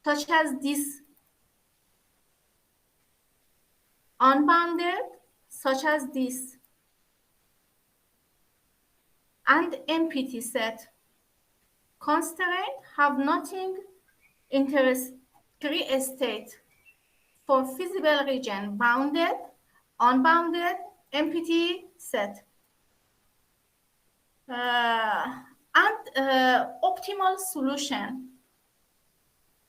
such as this, unbounded such as this, and empty set. Constraints have nothing interest 3 states for feasible region: bounded, unbounded, empty set. Optimal solution.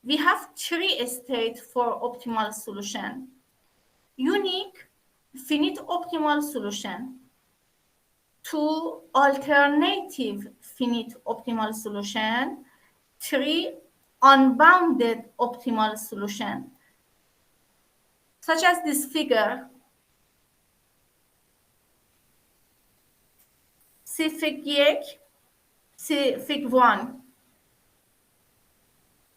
We have 3 states for optimal solution: unique, finite optimal solution, 2 alternative finite optimal solution, 3 unbounded optimal solution, such as this figure. See fig 1, see fig 1.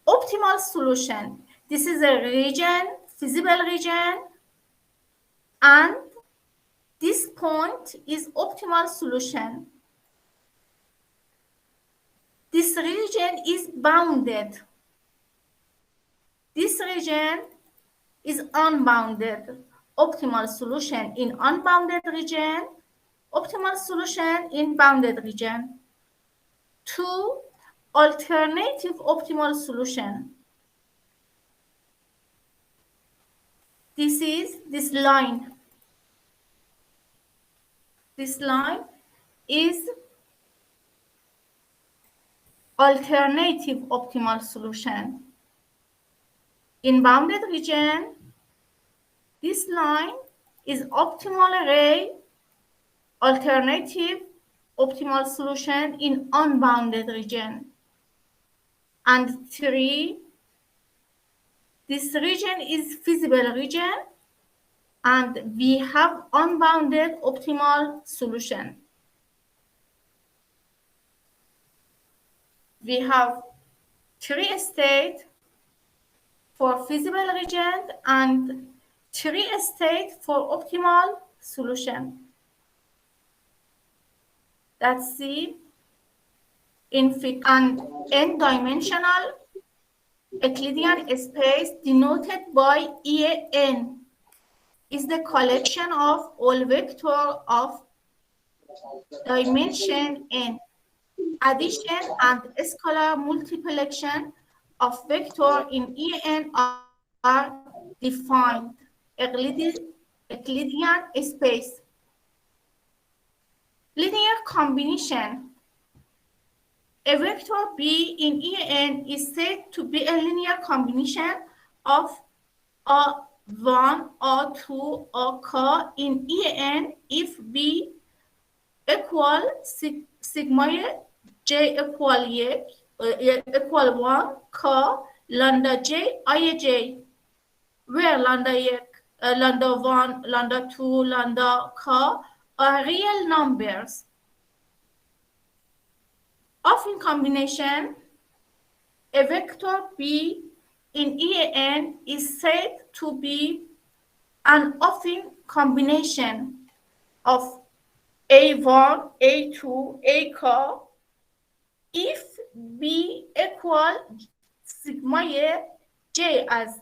Optimal solution. This is a region, feasible region, and this point is optimal solution. This region is bounded. This region is unbounded. Optimal solution in unbounded region, optimal solution in bounded region. 2 alternative optimal solution. This is this line. This line is alternative optimal solution. In bounded region, this line is optimal array, alternative optimal solution in unbounded region. And 3, this region is feasible region, and we have unbounded optimal solution. We have 3 states for feasible region and 3 states for optimal solution. That's the infinite and n-dimensional Euclidean space denoted by EN is the collection of all vectors of dimension n. Addition and scalar multiplication of vector in EN are defined Euclidean space. Linear combination. A vector B in EN is said to be a linear combination of A1, A2, AK in EN if B equal sigma J equal 1 K lambda J IJ, where lambda 1, lambda 2, lambda K are real numbers. Affine combination. A vector B in EN is said to be an affine combination of A1, A2, AK if B equal sigma J as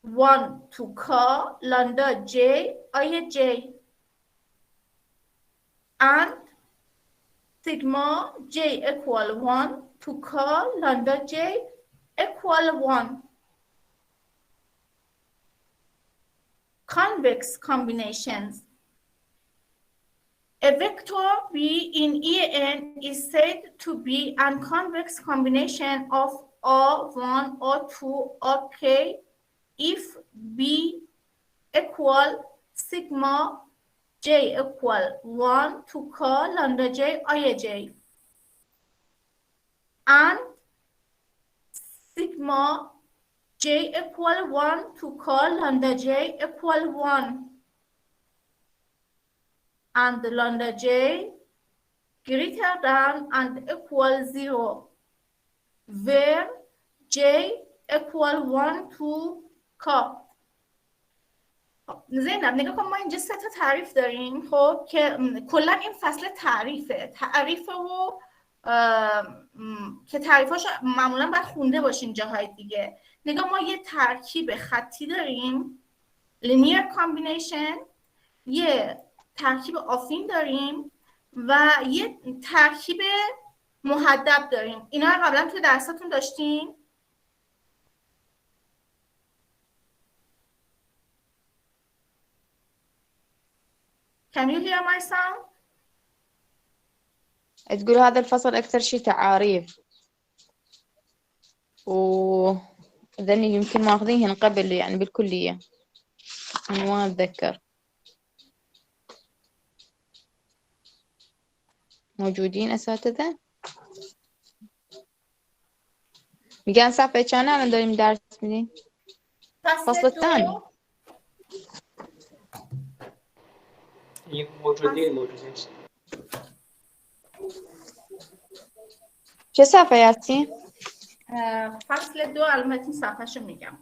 1 to K lambda J IJ and sigma J equal 1 to K lambda J equal 1. Convex combinations. A vector B in EN is said to be a convex combination of A1, A2, AK if B equal sigma J equal 1 to K lambda J IJ and sigma J equal 1 to K lambda J equal 1 and lambda J greater than and equal 0 where J equal 1 to K. زینب نگاه کن، ما اینجا 3 تا تعریف داریم خب که کلا این فصل تعریفه و که تعریفاش معمولا باید خونده باشین جاهای دیگه. نگاه ما یه ترکیب خطی داریم linear combination، یه ترکیب آفین داریم و یه ترکیب محدب داریم. اینا رو قبلا توی درساتون داشتین؟ Can you hear my sound؟ تقول هذا الفصل أكثر شيء تعاريف وذني يمكن ماخذينهن قبل يعني بالكلية، أنا ما أتذكر موجودين أساتذة. میگن صفحه چند الان داریم درس میدیم؟ فصل الثاني. موجودين. چه صفحه هستی؟ فصل 2. البته صفحه‌شو میگم.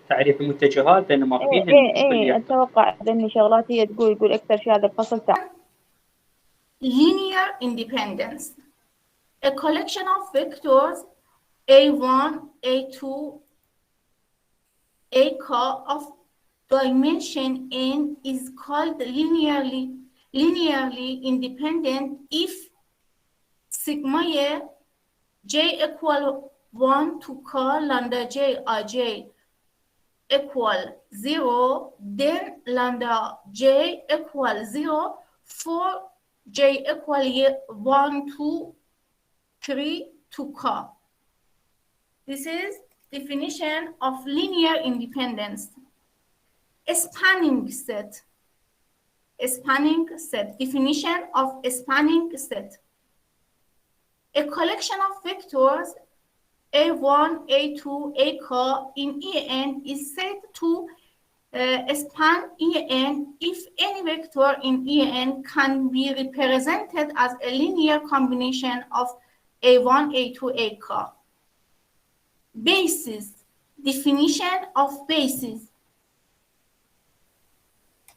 تعريف المتجهات بين ماخذين ايه اتوقع ذني شغلات هي يقول اكثر شيء هذا الفصل تاع linear independence, a collection of vectors a1 a2 a of dimension n is called linearly independent if sigma j equal 1 to k lambda j I j equal 0, then lambda j equal 0 for j equal 1 to 3 to k. This is definition of linear independence. A spanning set. Definition of a spanning set. A collection of vectors a1, a2, ak in En is said to span En if any vector in En can be represented as a linear combination of a1, a2, ak. Basis. Definition of basis.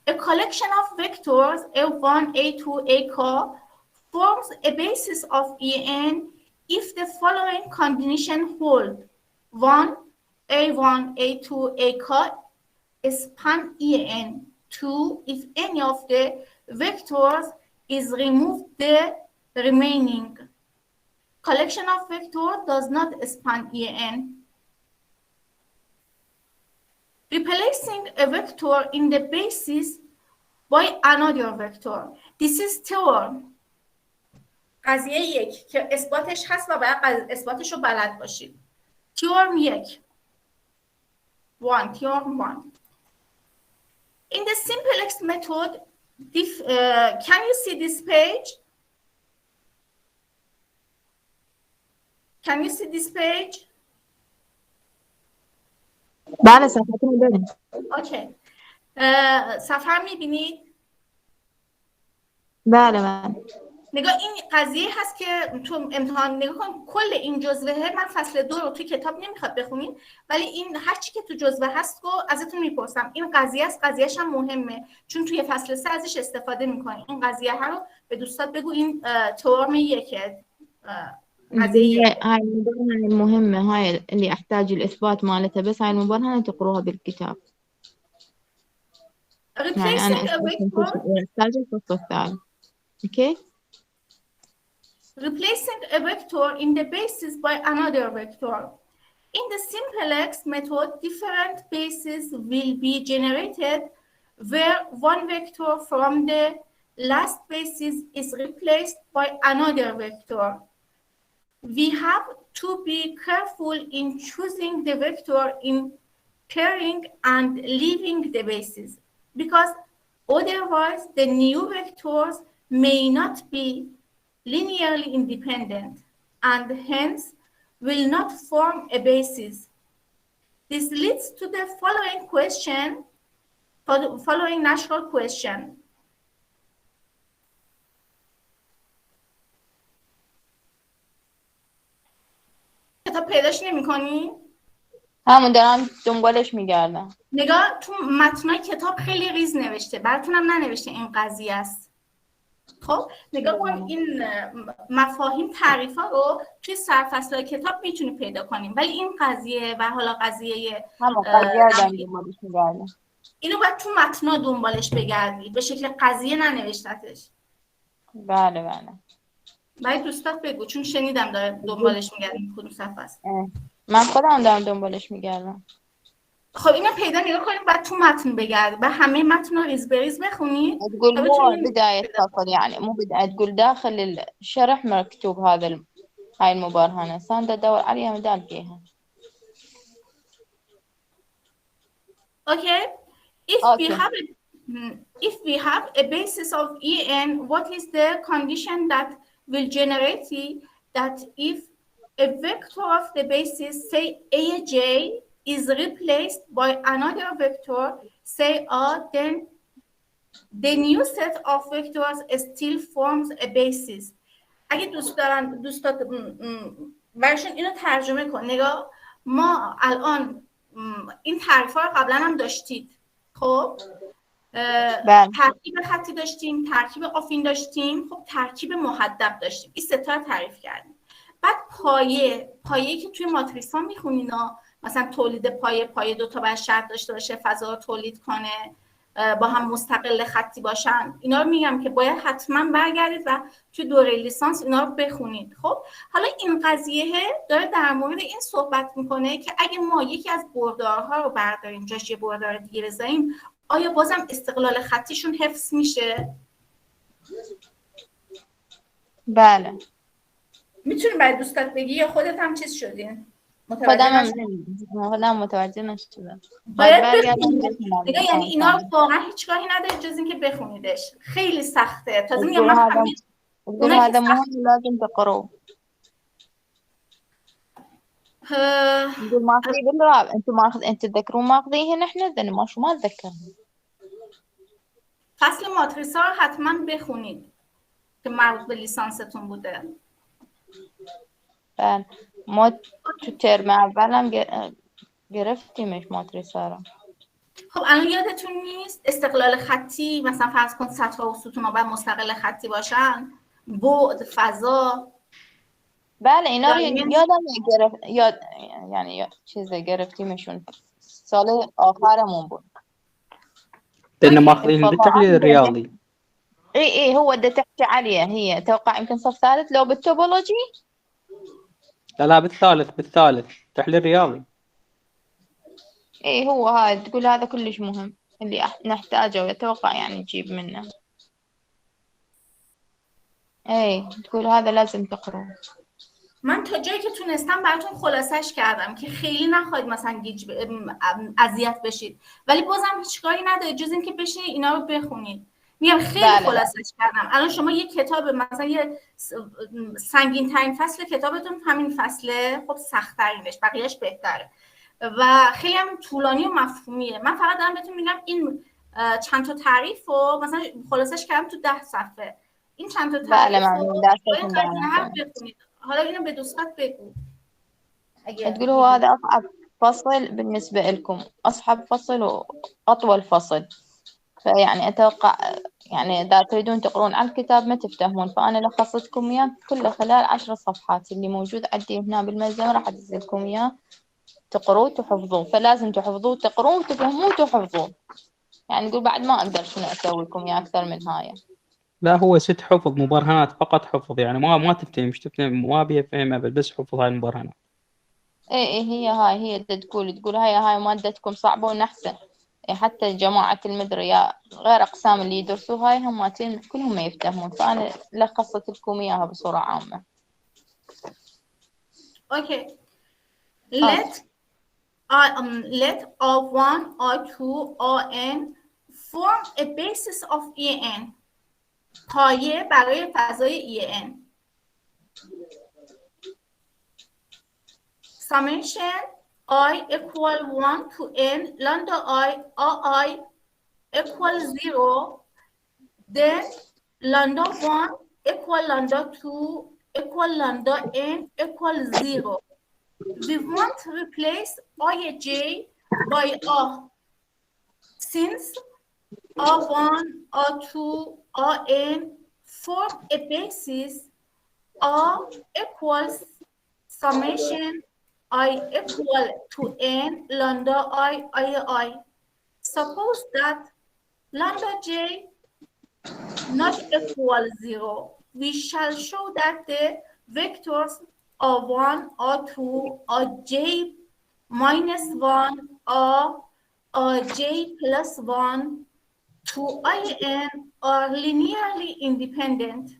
A collection of vectors a1, a2, ak forms a basis of En if the following combination hold: 1, a1, a2, ak span En. 2, if any of the vectors is removed, the remaining collection of vectors does not span En. Replacing a vector in the basis by another vector. This is theorem. قضیه 1 که اثباتش هست و باید اثباتش رو بلد باشید. theorem 1. theorem 1. In the simplex method, can you see this page? Can you see this page? بله صفحتون داریم. اوکی. صفحه میبینید؟ بله. نگاه این قضیه هست که تو امتحان نگاه کن، کل این جزوه من فصل 2 رو توی کتاب نمیخواد بخونین، ولی این هر چی که تو جزوه هست رو ازتون میپرسم. این قضیه است، قضیهش هم مهمه چون توی فصل 3 ازش استفاده میکنین. این قضیه ها رو به دوستات بگو. این تورم 1 قضیه هاي المباراه المهمه، هاي اللي احتاج الاثبات مالتها، بس هاي المباراه تقروها بالكتاب. يعني انا احتاج الفصل الثالث. اوكي. Replacing a vector in the basis by another vector. In the simplex method, different bases will be generated where one vector from the last basis is replaced by another vector. We have to be careful in choosing the vector in pairing and leaving the bases, because otherwise the new vectors may not be linearly independent and hence will not form a basis. This leads to the following natural question. کتاب پیداش نمی‌کنی؟ همون دارم دنبالش میگردم. نگاه تو متنای کتاب خیلی ریز نوشته، براتونم ننوشته این قضیه است. خب نگاه کن این مفاهیم تعریفا رو توی سرفصل کتاب میتونی پیدا کنیم، ولی این قضیه و حالا قضیه همون قضیه رو دارم دنبالش میگردم. اینو باید تو متنا دنبالش بگردی، به شکل قضیه ننوشتتش. بله بله. باید دوستات بگو، چون شنیدم داره دنبالش میگردیم کدوم صفحه است. من خودم دارم دنبالش میگردم. خب اینو پیدا نگاه کنیم، بعد تو متن بگردی، بعد همه متن رو ریز بریز بخونید. تقول مو بداية فصل يعني، مو بداية تقول داخل الشرح مكتوب هاي المبارهنة، ساندة أدور عليها ما لقيها. Okay. If we have a basis of En, what is the condition that will generate that if a vector of the basis, say Aj, is replaced by another vector, say R, then the new set of vectors still forms a basis. اگه دوستات ورشون اینو ترجمه کن. نگاه، ما الان این تعریف ها رو قبلا هم داشتید. خب ترکیب خطی داشتیم، ترکیب آفین داشتیم، خب ترکیب محدب داشتیم. این سه تا رو تعریف کردیم. بعد پایه‌ای که توی ماتریس ها میخونین، مثلا تولید پایه 2 تا باید شرط داشته باشه فضا رو تولید کنه، با هم مستقل خطی باشن. اینا رو میگم که باید حتما برگردید و توی دوره لیسانس اینا رو بخونید. خب حالا این قضیه داره در مورد این صحبت میکنه که اگه ما یکی از بردارها رو برداریم جاش یه بردار دیگه بذاریم، آیا بازم استقلال خطیشون حفظ میشه؟ بله. میتونی برای دوستات بگی یا خودت هم چیز شدین؟ خودم متوجه نشدم. باید بخونید. یعنی اینا واقعا هیچ راهی نداره جز اینکه بخونیدش. خیلی سخته. تازه میگم من هذا مهم لازم تقروه. ماخذي بالرابع، انتوا تذكرون ماخذيهن احنا ذن ما شو ما تذكرنا. فصل ماتریس ها رو حتما بخونید که مربوط به لیسانستون بوده. ما تو ترم اولم گرفتیمش ماتریس ها رو. خب الان یادتون نیست استقلال خطی، مثلا فرض کن سطح و ستون ها باید مستقل خطی باشن، بعد، فضا. بله اینا رو یادم یعنی چیزه گرفتیمشون سال آخرمون بود. لأن ماخذين بالتحليل الرياضي. اي هو ده تحكي عليه، هي اتوقع يمكن صف ثالث لو بالتوبولوجي. لا بالثالث تحليل رياضي. اي هو هاي تقول هذا كلش مهم اللي نحتاجه ويتوقع يعني نجيب منه. اي تقول هذا لازم تقرأ. من تا جایی که تونستم براتون خلاصش کردم که خیلی نخواهید مثلا گیج اذیت بشید، ولی بازم هیچ کاری نداره جز اینکه بشینید اینا رو بخونید. میگم خیلی خلاصش کردم. الان شما یه کتاب مثلا یه سنگین ترین فصل کتابتون همین فصله، خب سخت ترینش، بقیهش بهتره و خیلی هم طولانی و مفهومیه. من فقط دارم بهتون میگم این چند تا تعریف رو مثلا خلاصش کردم تو 10 صفحه. این چند تا تعریف رو بخونید. حالا اینو به دوستات بگو. تقول هو هذا أصعب فصل بالنسبة لكم، أصعب فصل وأطول فصل، فيعني أتوقع يعني إذا تريدون تقرون على الكتاب ما تفتهمون، فأنا لخصتكم إياه كله خلال 10 صفحات اللي موجود عندي هنا بالملزمة، راح أدز لكم إياه تقروه وتحفظوه، فلازم تحفظوه وتقروه وتفهموه وتحفظوه. يعني نقول بعد ما أقدر شنو أسوي لكم إياه أكثر من هاي. لا هو 6 حفظ مبارهنات فقط حفظ، يعني ما تفتهم، مش تفتهم، ما أبي أفهمها بس حفظ هاي المبارهنات. إيه هي تقول هاي مادتكم صعبة ونحسن. حتى جماعة المدرية غير أقسام اللي يدرسوا هاي هماتين كلهم ما يفتهمون، فأنا لخصت لكم إياها بصورة عامة. Okay. Let R1, R2, Rn form a basis of En. پایه برای فضای En. Summation I equal 1 to n lambda I equal 0, then lambda 1 equal lambda 2 equal lambda n equal 0. we want to replace Ij by A. Since A1, A2, An form a basis, A equals summation I equal to n lambda I. Suppose that lambda j not equal 0. We shall show that the vectors are1, are2, are j minus 1, are j plus 1 to in are linearly independent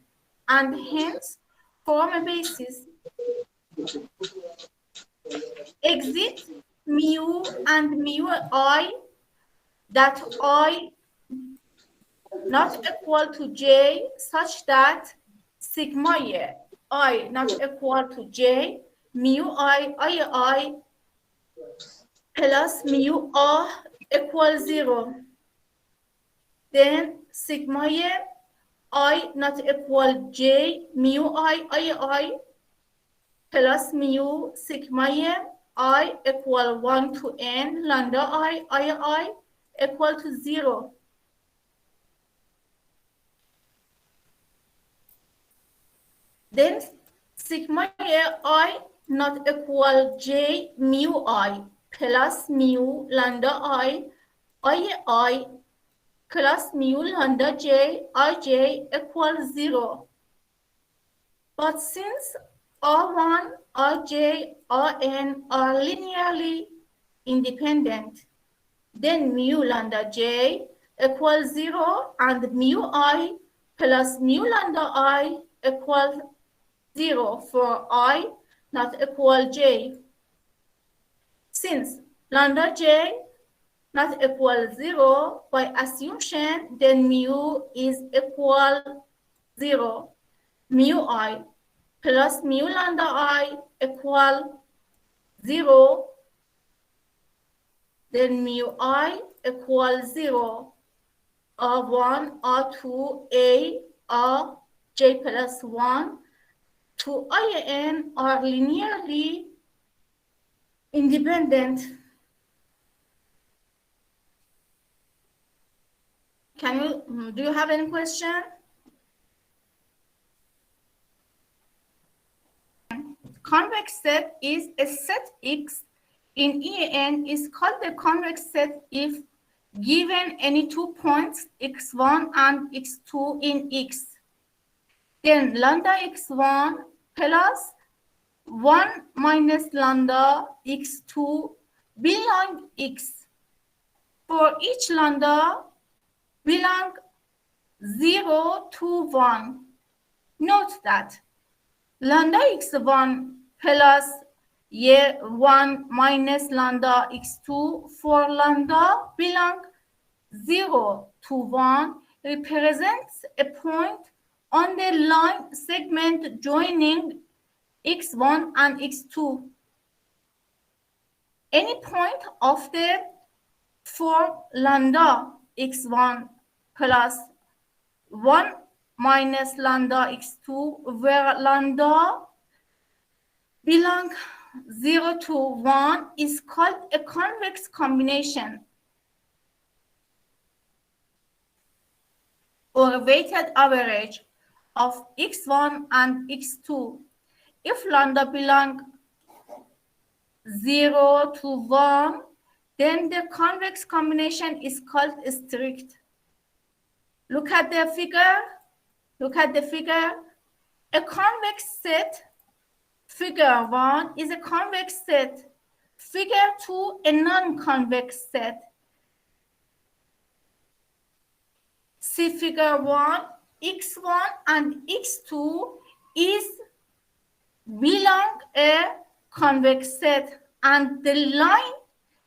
and hence form a basis. Exit mu and mu I that I not equal to j such that sigma I not equal to j mu I plus mu r equals 0. Then sigma I not equal j mu I plus mu sigma I equal 1 to n lambda I equal to 0. Then sigma I not equal j mu I plus mu lambda I plus mu lambda j ij equals 0. But since R1, Rj, Rn are linearly independent, then mu lambda j equals 0 and mu I plus mu lambda I equals 0 for I not equal j. Since lambda j not equal 0 by assumption, then mu is equal 0. Mu I plus mu lambda I equal 0. Then mu I equals 0. R1, R2, A, R, J plus 1 to In are linearly independent. Do you have any question? Convex set is a set X in En is called the convex set if given any 2 points x1 and x2 in X. Then lambda x1 plus 1 minus lambda x2 belong X. For each lambda belong 0 to 1. Note that lambda x1 plus 1 minus lambda x2 for lambda belong 0 to 1 represents a point on the line segment joining x1 and x2. Any point of the for lambda x1 plus 1 minus lambda x2 where lambda belong 0 to 1 is called a convex combination or a weighted average of x1 and x2. If lambda belong 0 to 1, then the convex combination is called strict. Look at the figure. Look at the figure. A convex set, figure 1 is a convex set. Figure 2, a non-convex set. See figure 1, x1 and x2 is belong a convex set, and the line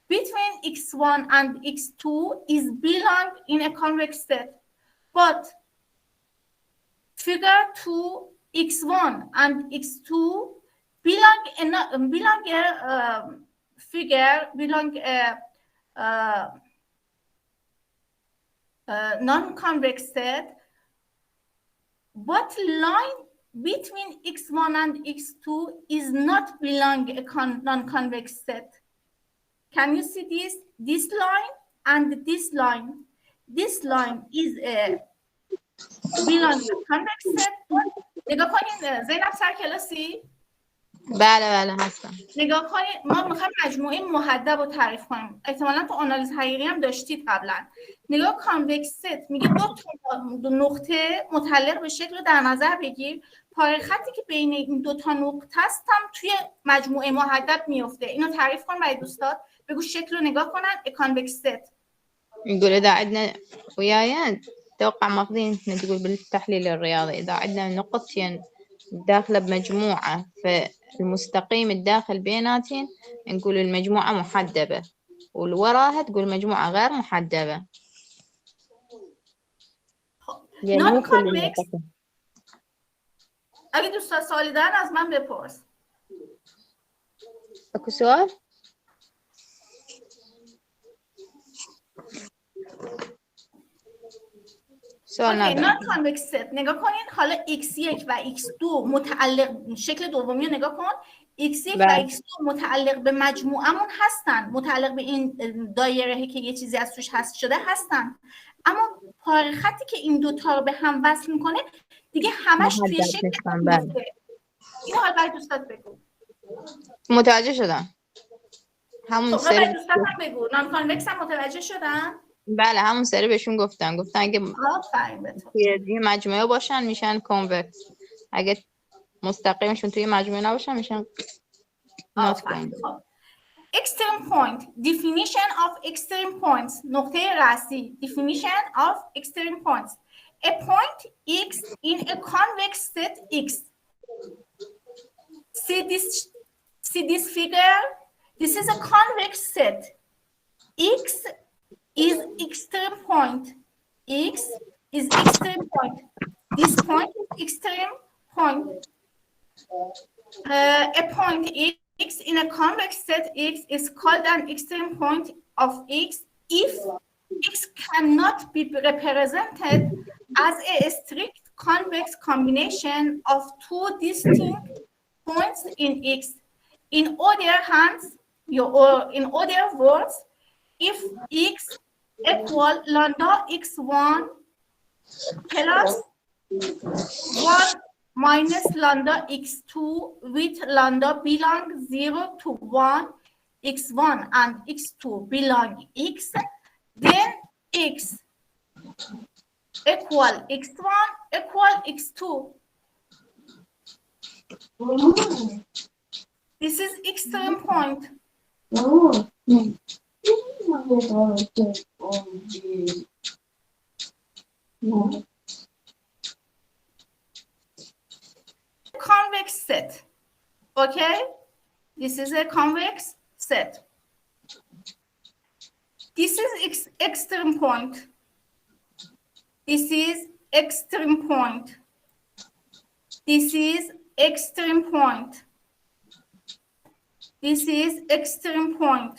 between x1 and x2 is belong in a convex set. But figure 2, x1 and x2 belong non-convex set, but line between x1 and x2 is not belong a non-convex set. Can you see this line and this line? This line is a belong to convex set. نگاه کنین زینب سر کلاسی؟ بله هستم. نگاه کنین ما میخوایم مجموعه محدب رو تعریف کنیم. احتمالاً تو آنالیز حقیقی هم داشتید قبلا. نگاه کانوکس ست میگه دو نقطه متعلق به شکل رو در نظر بگیر. پای خطی که بین این دو تا نقطه است هم توی مجموعه محدب میفته. اینو تعریف کن برای دوستات. بگو شکل رو نگاه کنن کانوکس ست. يقول إذا عندنا وياي توقع ماخذين تقول بالتحليل الرياضي إذا عندنا نقطتين داخلة بمجموعة فالمستقيم الداخل بيناتين نقول المجموعة محدبة والوراها تقول مجموعة غير محدبة. نون کانوکس. اگه دوستان سوالی دارن از من بپرس. اكو سؤال؟ نون کانوکس ست نگاه کنین. حالا x1 و x2 متعلق شکل دومی رو نگاه کن. x1 و x2 متعلق به مجموعمون هستن، متعلق به این دایره که یه چیزی از توش هست شده هستن، اما پاره خطی که این دوتا رو به هم وصل میکنه دیگه همش توی شکل میفته. اینو حالا برای دوستات بگو. متوجه شدم. همون سری برای دوستات هم بگو. نون کانوکس هم متوجه شدن؟ بله همون سری بهشون گفتن اگه توی مجموعه باشن میشن کانوکس، اگه مستقیمشون توی مجموعه نباشن میشن نات کانوکس. extreme point. Definition of extreme points. نقطه رأسی. Definition of extreme points. A point x in a convex set x. See this figure? This is a convex set. X is extreme point. X is extreme point. This point is extreme point. A point x in a convex set x is called an extreme point of x if x cannot be represented as a strict convex combination of two distinct points in x. In other words, if x equal lambda x1 plus 1 minus lambda x2 with lambda belong 0 to 1, x1 and x2 belong x, then x equal x1 equal x2. This is extreme point. Convex set. Okay? This is a convex set. This is extreme point. This is extreme point. This is extreme point. This is extreme point.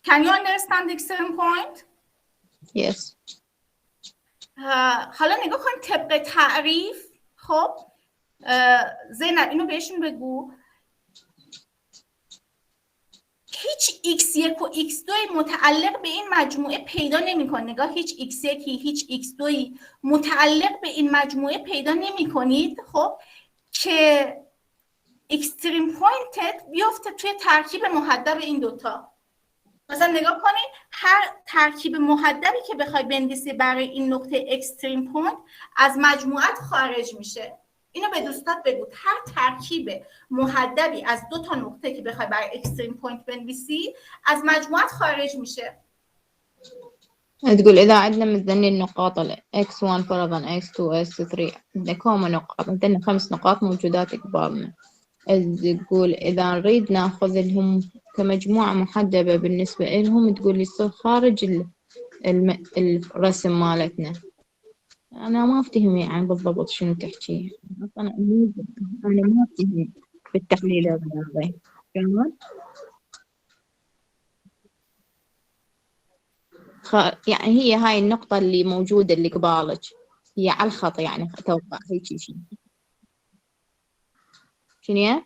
Can you understand extreme point? Yes. حالا نگاه کن طبق تعریف. خب زینب اینو بهشون بگو. هیچ x1 و x2 متعلق به این مجموعه پیدا نمی‌کنه. نگاه هیچ x1 هیچ x2 متعلق به این مجموعه پیدا نمی‌کنید. خب که اکستریم پوینتت بیفته توی ترکیب محدب این دوتا. مثلا نگاه کنید هر ترکیب محدبی که بخوای بنویسی برای این نقطه اکستریم پوینت از مجموعت خارج میشه. اینو به دوستات بگو. هر ترکیب محدبی از دو تا نقطه که بخوای برای اکستریم پوینت بنویسی از مجموعت خارج میشه. تقول إذا عندنا مثلا النقاط x1 فرضا x2 x3 عندنا كم نقاط، عندنا 5 نقاط موجودات قبالنا. تقول إذا نريد ناخذهم كمجموعة محدبة بالنسبة لهم تقول يصير خارج الرسم مالتنا. أنا ما أفتهم يعني بالضبط شنو تحكي. أنا ما أفتهم بالتحليل الرياضي. فهمت؟ يعني هي هاي النقطة اللي موجودة اللي قبالك هي على الخط يعني أتوقع هيك شيء. شنو هي؟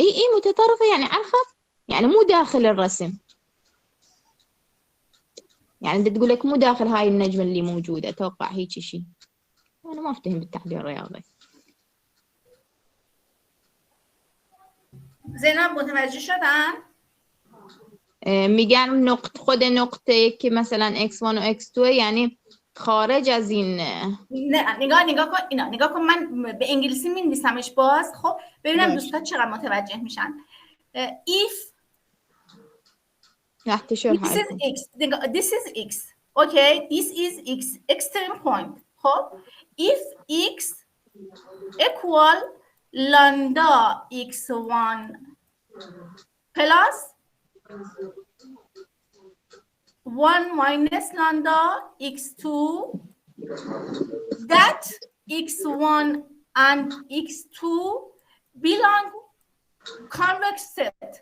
اي متطرفة يعني على الخط، يعني مو داخل الرسم، يعني بدي تقول لك مو داخل هاي النجمة اللي موجودة، أتوقع هيك شيء. أنا ما أفتهم بالتحليل الرياضي. زینب متوجه شدن؟ میگن خود نقطه که مثلا x1 و x2 یعنی خارج از این. نه نگاه کن اینا، نگاه کن، من به انگلیسی می‌نویسمش باز. خب ببینم دوستان چقدر متوجه میشن. if تحت شرح this is x okay this is x extreme point. خب if x equal lambda x1 plus 1 minus lambda x2 that x1 and x2 belong convex set.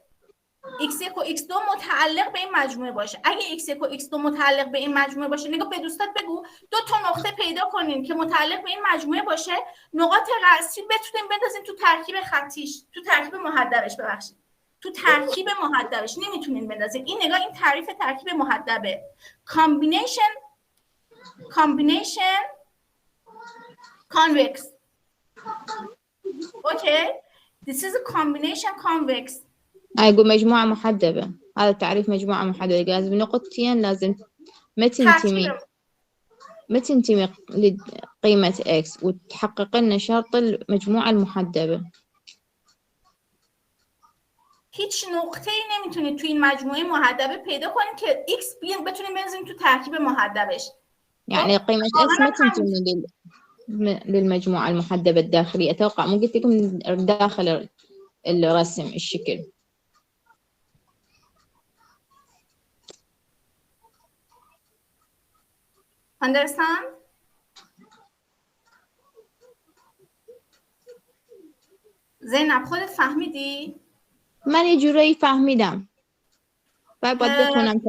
x1 و x2 متعلق به این مجموعه باشه. اگه x1 و x2 متعلق به این مجموعه باشه، نگاه به دوستات بگو 2 تا نقطه پیدا کنین که متعلق به این مجموعه باشه، نقاط رأسی بتونین بندازین تو ترکیب خطیش، تو ترکیب محدبش، ببخشید تو ترکیب محدبش نمیتونین بندازین. این نگاه، این تعریف ترکیب محدبه. combination convex. okay this is a combination convex. أقول مجموعة محدبة، هذا تعريف مجموعة محدبة. لازم نقطتين لازم ما تنتمي لقيمة x وتحقق لنا شرط المجموعة المحدبة. هیچ نقطه‌ای نمیتونید توی این مجموعه محدبه پیدا کنید که x بیان بتونید بنزین تو ترکیب محدبش. يعني قيمة x ما تنتمي للمجموعة المحدبة الداخلية. أتوقع مو قلت لكم داخل الرسم الشكل. Understand؟ زینب خودت فهمیدی؟ من یه جورایی فهمیدم. باید بخونم.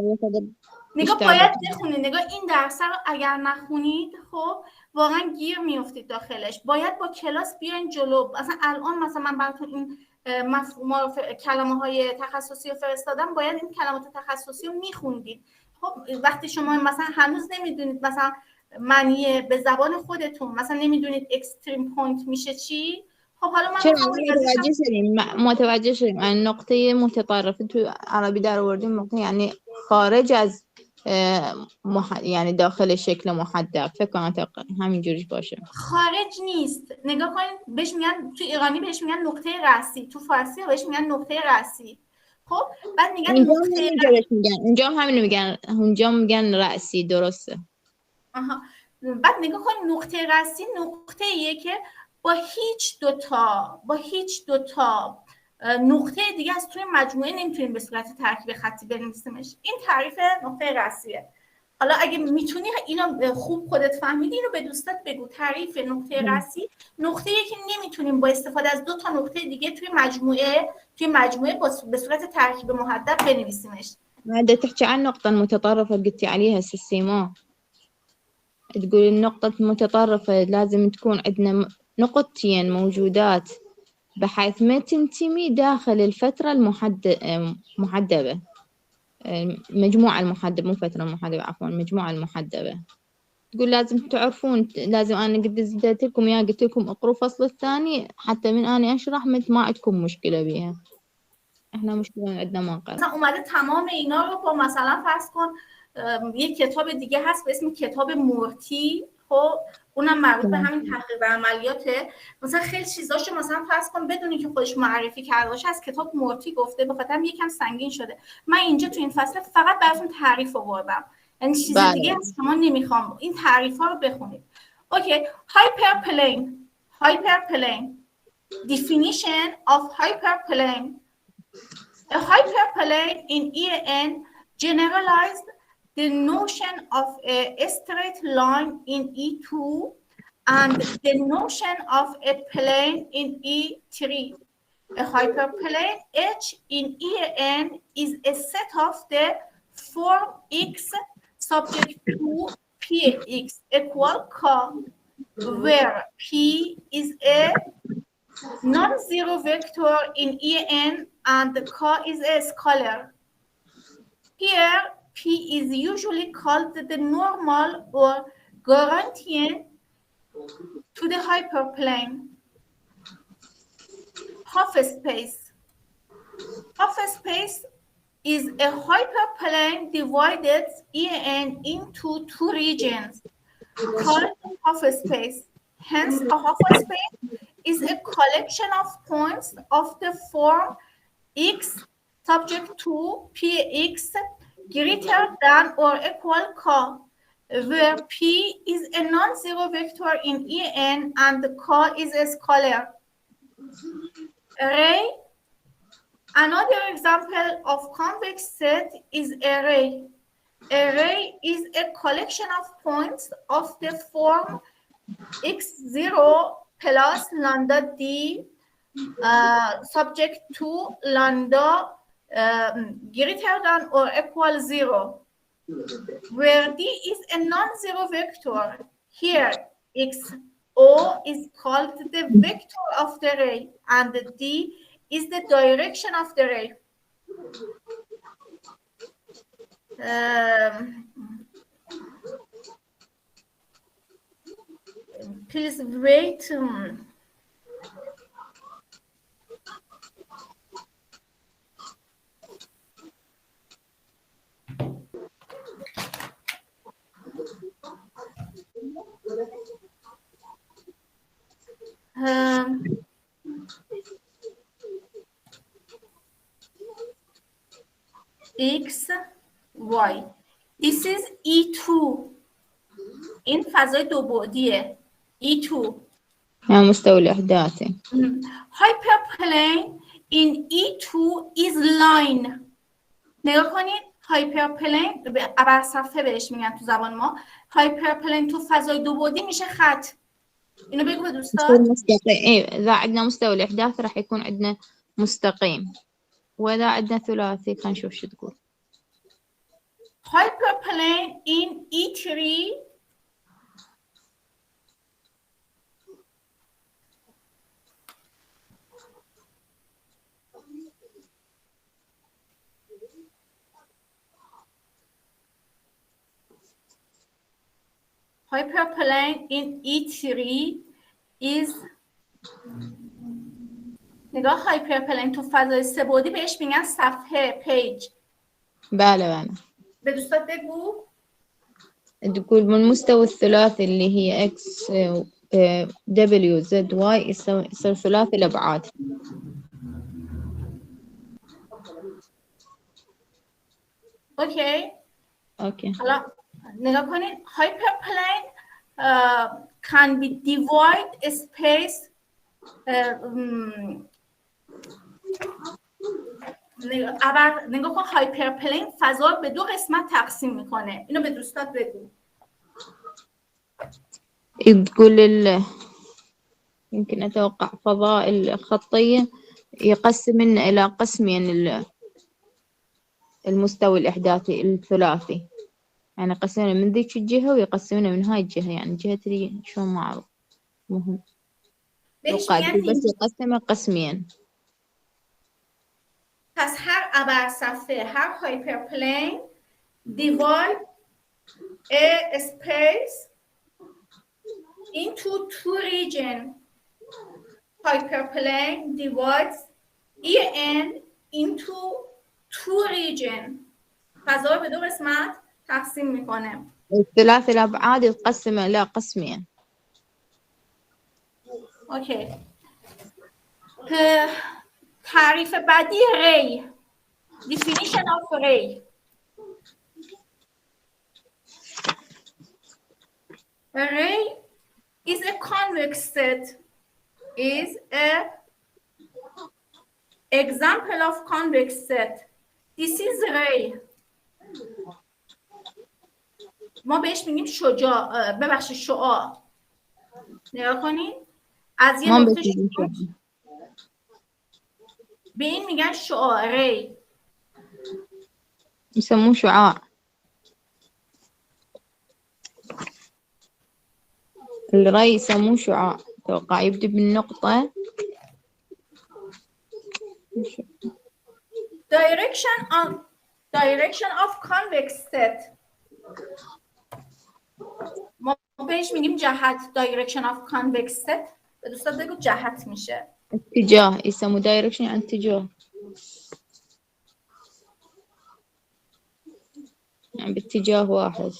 نگاه باید بخونید. نگاه این درس رو اگر نخونید خب واقعا گیر میافتید داخلش. باید با کلاس بیاین جلو. مثلا الان مثلا من براتون این کلمه‌های تخصصی رو فرستادم، باید این کلمات تخصصی رو میخوندید. خب وقتی شما مثلا هنوز نمیدونید مثلا معنی به زبان خودتون، مثلا نمیدونید اکستریم پوینت میشه چی، خب حالا من متوجه شدیم این نقطه متطرفه تو عربی در آوردیم، نقطه یعنی خارج از یعنی داخل شکل محدب. فکر کنم همینجوریش باشه. خارج نیست. نگاه کنید بهش میگن تو ایرانی بهش میگن نقطه رأسی، تو فارسی بهش میگن نقطه رأسی. خب بعد میگن نقطه اونجا هم همینو میگن، اونجا میگن رأسی. درسته. بعد نگاه کنید نقطه رأسی نقطه‌ایه که با هیچ دوتا نقطه دیگه از توی مجموعه نمیتونیم به صورت ترکیب خطی بنویسیمش. این تعریف نقطه رأسیه. حالا اگه میتونی اینو خوب خودت فهمیدی، اینو به دوستات بگو. تعریف نقطه رأسی نقطه‌ایه که نمیتونیم با استفاده از 2 تا نقطه دیگه توی مجموعه به صورت ترکیب محدب بنویسیمش. هذا تحكي عن النقطة المتطرفة قلتي عليها سيما. تقول النقطة المتطرفة لازم تكون عندنا نقطتين موجودات بحيث ما تنتمي داخل الفترة المحدبة. مجموعة المحدبة، مو فترة محدبة، عفوا مجموعة المحدبة. تقول لازم تعرفون، لازم أنا قد زدت لكم يا قلت لكم اقروا فصل الثاني حتى من أنا أشرح ما عندكم مشكلة بيها. احنا مشكلة عندنا ما نقرأ. مثلا اومده تمام اینا رو با مثلا فرض کن یک کتاب دیگه هست به اسم کتاب مورتی، خب اونم مربوط به همین تحقیق عملیاته. مثلا خیلی چیزاشو مثلا فرض کن بدونی که خودش معرفی کرده باشه از کتاب مورتی گفته، بخاطر یکم سنگین شده. من اینجا تو این فصل فقط براتون تعریف آوردم، یعنی چیز دیگه از شما نمیخوام. این تعریف ها رو بخونید. اوکی. hyperplane definition of hyperplane. A hyperplane in EN generalized the notion of a straight line in E2 and the notion of a plane in E3. A hyperplane H in EN is a set of the form X subject to P Px equal k, where P is a non-zero vector in En and K is a scalar. Here, P is usually called the normal or Garantian to the hyperplane. Half space. Half space is a hyperplane divided En into two regions called half space. Hence, a half space is a collection of points of the form x subject to Px greater than or equal k, where P is a non-zero vector in En and K is a scalar. Array. Another example of convex set is array. Array is a collection of points of the form x0 plus lambda d subject to lambda greater than or equal 0, where d is a non-zero vector. Here, xo is called the vector of the array, and d is the direction of the array. Please wait. X, Y. This is E2. این فضای دو بعدیه. E2. مستوى الإحداثي. Hyperplane in E2 is line. نگاه کنید. Hyperplane ابر صفحه بهش میگن تو زبان ما. Hyperplane تو فضای دو بعدی میشه خط. اینو بگو به دوستان. مستقيم. إذا عندنا مستوى الإحداث راح يكون عندنا مستقيم. وإذا عندنا ثلاثي خلينا نشوف شو تقول. Hyperplane in E3 Hyperplane in E3 is نگاه hyperplane تو فضای سه بعدی بهش میگن صفحه پیج. بله. به دوستات بگو. تقول من المستوى الثلاثي اللي هي x w z y يصير ثلاثي الأبعاد. اوکی. حالا نگاه کنید hyperplane can be divide space نگاه کن هایپرپلین فضا به دو قسمت تقسیم میکنه. اینو به دوستات بگو. تقول يمكن أتوقع فضاء الخطية يقسم إلى قسمين المستوى الإحداثي الثلاثي، يعني يقسمونه من ذيك الجهة ويقسمونه من هاي الجهة، يعني جهة اللي شلون ما أعرف مهم. بس يقسمه قسمين. پس هر ابر صفحه هر هایپرپلین divide a space into two regions. Hyperplane divides En into two regions. فضا رو به دو قسمت تقسیم میکنه. الثلاثي الأبعاد يتقسم إلى قسمين. اوکی. تعریف بعدی ری. Definition of ray. A ray is a convex set. Is a example of convex set. This is ray. ما بهش میگیم شعاع. ببخشید شعاع. نگاه کنید. از یه نقطه به این میگن شعاع ری. يسموه شعاع. الري يسموه شعاع، توقع يبدأ بالنقطة. direction of convex set. ما بهش میگیم جهت. direction of convex set به دوستات بگو جهت میشه. اتجاه يسموه direction يعني اتجاه، يعني باتجاه واحد.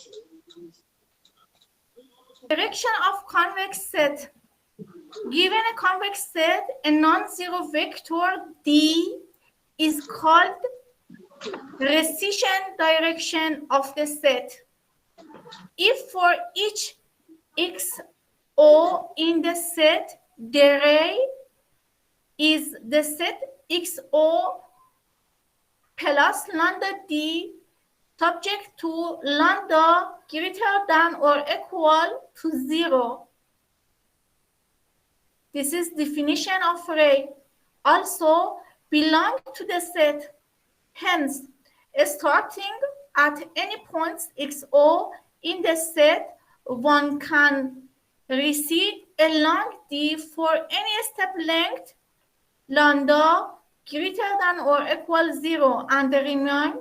Direction of convex set. Given a convex set, a non-zero vector D is called recession direction of the set. If for each XO in the set, the ray is the set XO plus lambda D subject to lambda greater than or equal to 0. This is definition of ray. Also belong to the set. Hence, starting at any points XO in the set, one can receive a long D for any step length lambda greater than or equal 0 and remain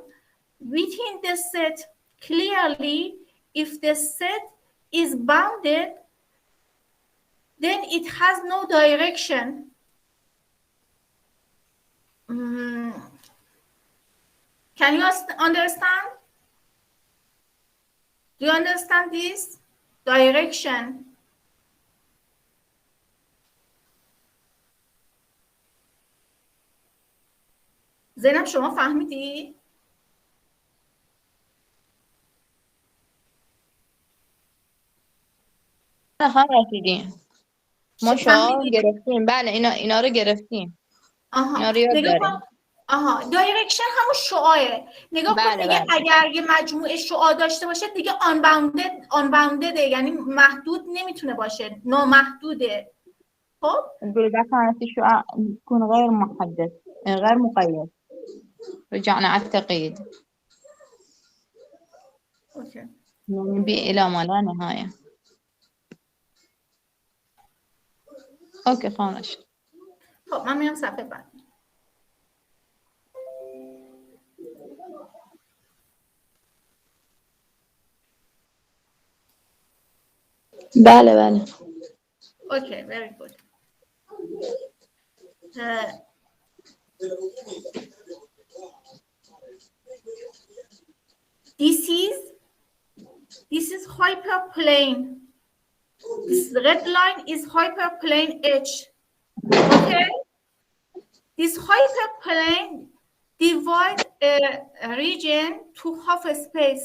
within the set. Clearly, if the set is bounded, then it has no direction. Can you understand? Do you understand this? Direction. زینب شما فهمیدی؟ نه رسیدیم. ما شعار گرفتیم. بله اینا رو گرفتیم. اینا رو یاد داریم. دایرکشن همون شعاعه. نگاه کن میگه اگر یه مجموعه شعاع داشته باشه دیگه آنباوندده، یعنی محدود نمیتونه باشه، نامحدوده. خب نقول إذا كانت الشعاع تكون غير محدد غير مقيد. رجعنا على التقييد. اوكي. نبي إلى ما لا نهاية. اوكي خلاص. خب من میام صفحه بعد. بله. Okay, very good. This is hyperplane. This red line is hyperplane H. Okay? This hyperplane divides a region to half a space.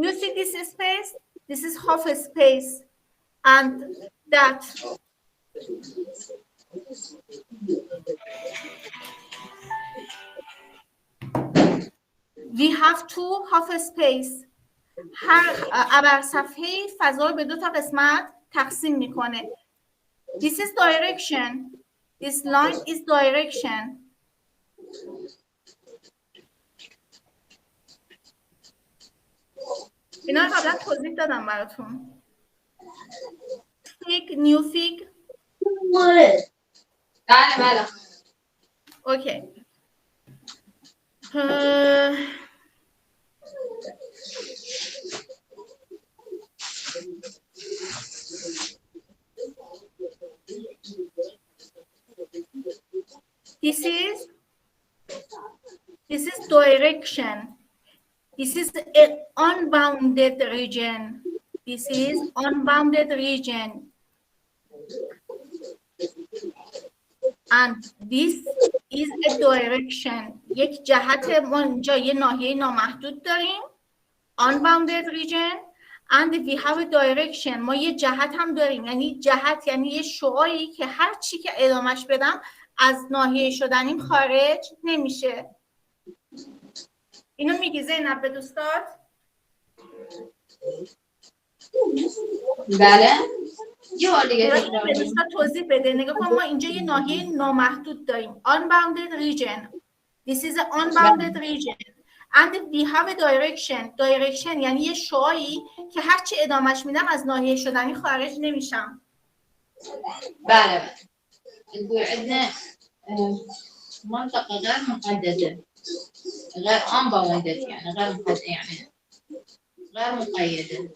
You see this space? This is half a space. And that. We have two half a space. هر صفحه فضا رو به دو تا قسمت تقسیم میکنه. This is direction. This line is direction. اینا رو قبلا توضیح دادم براتون. Fig, new fig. بله. Okay. This is direction. This is an unbounded region. This is unbounded region. And this is a direction. یک جهت ما اینجا یه ناحیه نامحدود داریم. Unbounded region. And we have a direction. ما یه جهت هم داریم. یعنی جهت یعنی یه شعاعی که هر چی که ادامش بدم از ناحیه شدنیم خارج نمیشه. اینو میگی زینب به دوستات؟ بله. یه بار دیگه به دوستات توضیح بده. نگاه کن ما اینجا یه ناحیه نامحدود داریم. Unbounded region. This is an unbounded region. and we have a direction یعنی یه شعاعی که هرچی ادامش میدم از ناحیه شدنی خارج نمیشم. بله نقول عندنا منطقة غير محددة غير unbounded يعني غير محددة يعني غير مقيدة.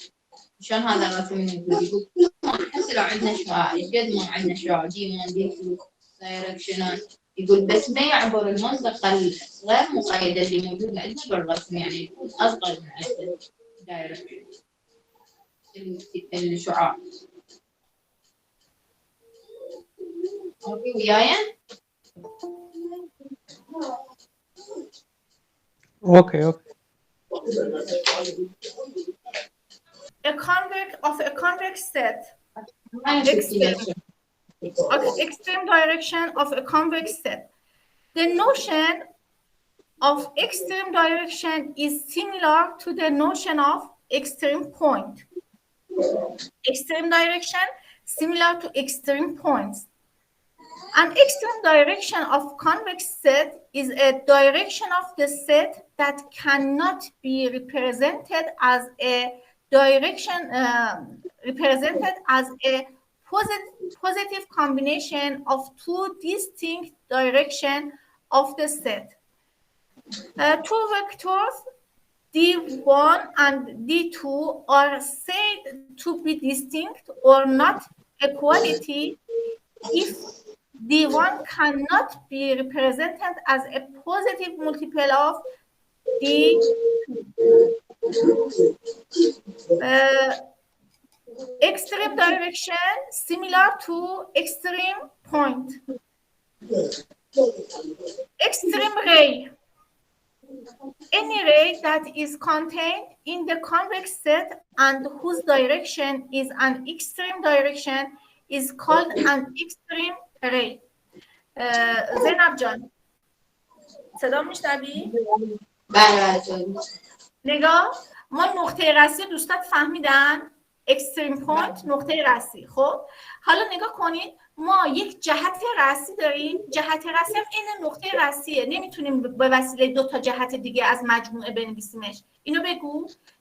شلون هذا الرسم يقول احس لو عندنا شعاع قد ما عندنا شعاع دي 1 دي 2 دايركشنات يقول بس ما يعبر المنطقة الغير مقيدة اللي موجودة عندنا بالرسم يعني يكون أصغر من عدد دايركشن الشعاع. أوكي وياي؟ اوكي a convex set. Extreme direction of a convex set. The notion of extreme direction is similar to the notion of extreme point. Extreme direction similar to extreme points. An extreme direction of convex set is a direction of the set that cannot be represented as a direction positive combination of two distinct directions of the set. Two vectors d1 and d2 are said to be distinct or not equality if d1 cannot be represented as a positive multiple of d2. Extreme direction similar to extreme point. Extreme ray. Any ray that is contained in the convex set and whose direction is an extreme direction is called an extreme ray. زینب جان صدا میشنوی؟ بله نگاه ما نقطه رأسی دوستات فهمیدن؟ اکستریم پوینت نقطه رأسی. خب حالا نگاه کنید ما یک جهت رأسی داریم، جهت رأسی هم این نقطه رأسیه، نمیتونیم به وسیله دو تا جهت دیگه از مجموعه بنویسیمش. اینو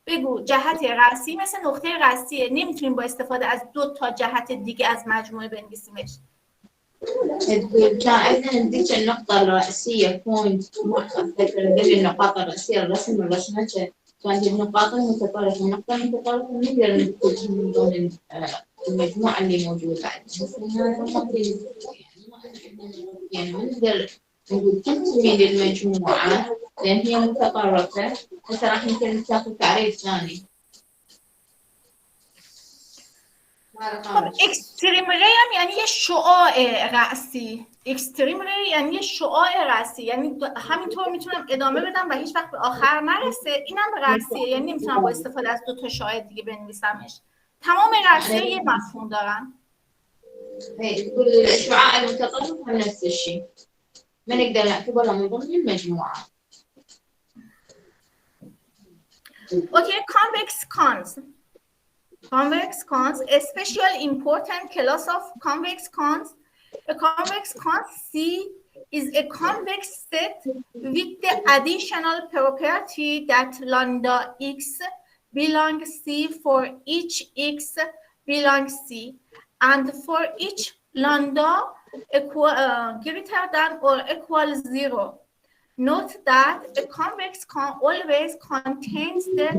بگو جهت رأسی مثل نقطه رأسیه، نمیتونیم با استفاده از دو تا جهت دیگه از مجموعه بنویسیمش. كان عندنا ذيك النقطة الرئيسية بوينت ما أتذكر ذي النقاط الرئيسية الرسمة كانت النقاط المتطرفة النقطة المتطرفة نقدر نقول من ضمن المجموعة اللي موجودة عندنا يعني ما نقدر نقول تنتمي للمجموعة لأن هي متطرفة هسه راح يمكن تاخذ تعريف ثاني. خب اکستریم ری هم یعنی یه شعاع رأسی. اکستریم ری یعنی یه شعاع رأسی، یعنی همینطور میتونم ادامه بدم و هیچ وقت به آخر نرسه. اینم رأسیه، یعنی نمیتونم با استفاده از دو تا شعاع دیگه بنویسمش. تمام رأسی‌ها یه مفهوم دارن. الشعاع المتطرف هم نفس الشيء ما نقدر نعتبرها من ضمن المجموعة. Okay, convex cons, a special important class of convex cons. A convex cons C is a convex set with the additional property that lambda x belongs C for each x belongs C, and for each lambda greater than or equal 0. Note that a convex con always contains the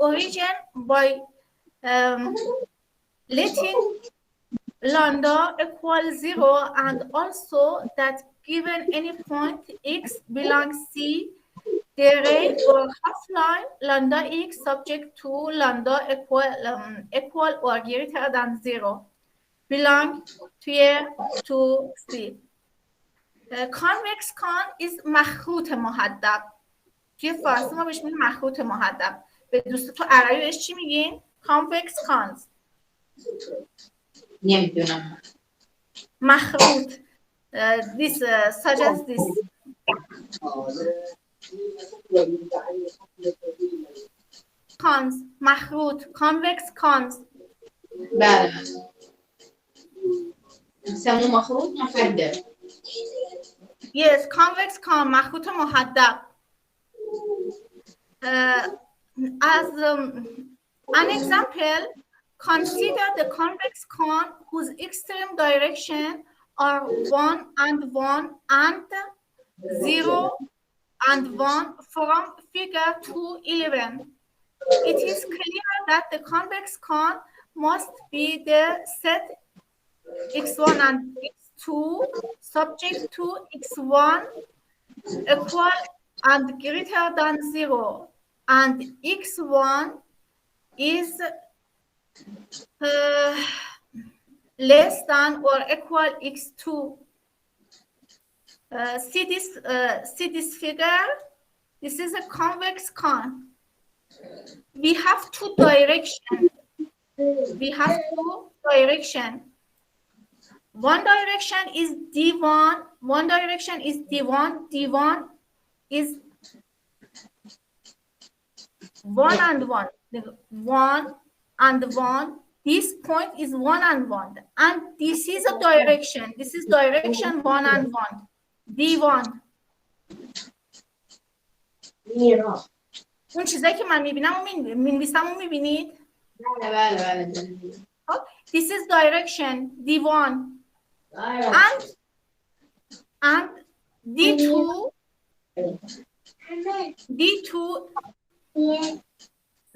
origin by letting lambda equal 0, and also that given any point x belongs C, the ray or half-line lambda x subject to lambda equal or greater than 0 belong to C. Convex con is مخروط محدب. توی فارسی ما بهش میگیم مخروط محدب. به دوست تو عربی بهش چی میگین؟ Convex cons. نمیدونم. مخروط. This such as this. Cons. مخروط. Convex cons. بله. يسموه مخروط محدب. Yes, convex con مخروط محدب. As an example, consider the convex cone whose extreme direction are 1 and 1 and 0 and 1 from figure 211. It is clear that the convex cone must be the set x1 and x2 subject to x1 equal and greater than 0 and x1 is less than or equal x2. See this figure. This is a convex cone. We have two directions. One direction is D1. One direction is D1. D1 is 1 and 1. 1 and 1. This point is 1 and 1. And this is a direction. This is direction 1 and 1. D1. اون چیزایی که من میبینم و می‌نویسم و میبینید؟ بله. This is direction D1 and D2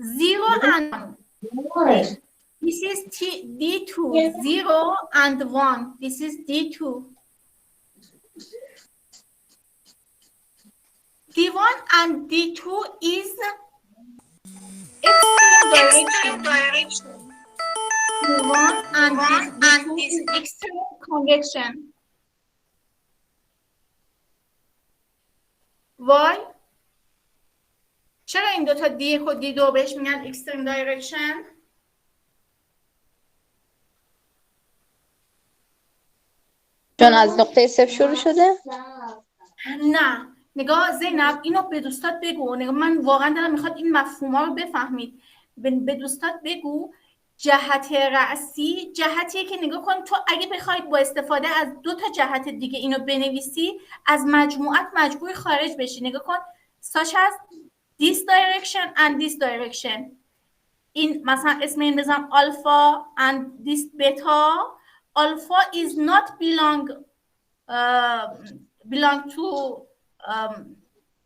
0 and 1. This is D2 0 and 1. This is D2. D1 and D2 is extreme direction. D1 and D2 is extreme convection. Why? چرا این دوتا D1 و D2 بهش میگن extreme direction؟ چون از نقطه صفر شروع شده؟ نه. نگاه زینب اینو به دوستات بگو. نگاه من واقعا دارم میخواد این مفهوما رو بفهمید. به دوستات بگو جهت رأسی جهتیه که نگاه کن تو اگه بخواید با استفاده از دو تا جهت دیگه اینو بنویسی از مجموعت مجبور خارج بشی. نگاه کن such as this direction and this direction. این مثلا اسم این بزنم alpha and this beta. Alpha is not belong to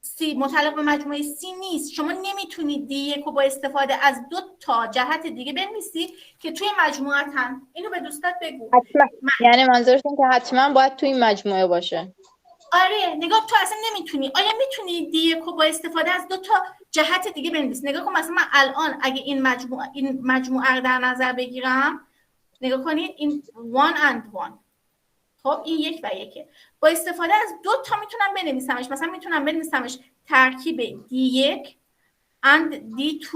سی متعلق به مجموعه سی نیست. شما نمیتونید D1 رو با استفاده از دو تا جهت دیگه بنویسی که توی مجموعه هم. اینو به دوستات بگو. حتما. یعنی منظورتون که حتما باید توی این مجموعه باشه. آره نگاه تو اصلا نمیتونی. آیا میتونی D1 رو با استفاده از دو تا جهت دیگه بنویسی؟ نگاه کن مثلا من الان اگه این مجموعه رو در نظر بگیرم نگاه کنید این 1 and 1. خب این 1 و 1 با استفاده از دو تا میتونم بنویسمش. مثلا میتونم بنویسمش ترکیب D1 and D2.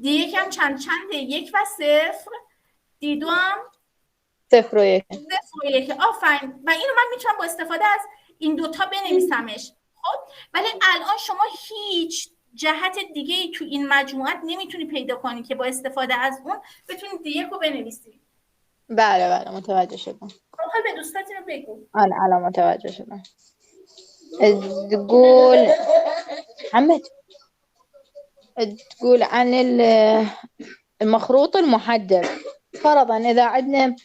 D1 هم چنده 1 و 0. D2 هم 0 و 1. 0 و 1. آفرین. و اینو من میتونم با استفاده از این دوتا بنویسمش. خب ولی الان شما هیچ جهت دیگه ای تو این مجموعت نمیتونی پیدا کنی که با استفاده از اون بتونی D1 رو بنویسی. بله متوجه شدم. خب به دوستات اینو بگو. الان متوجه شدم. تقول محمد تقول عن المخروط المحدب. فرضا إذا عندنا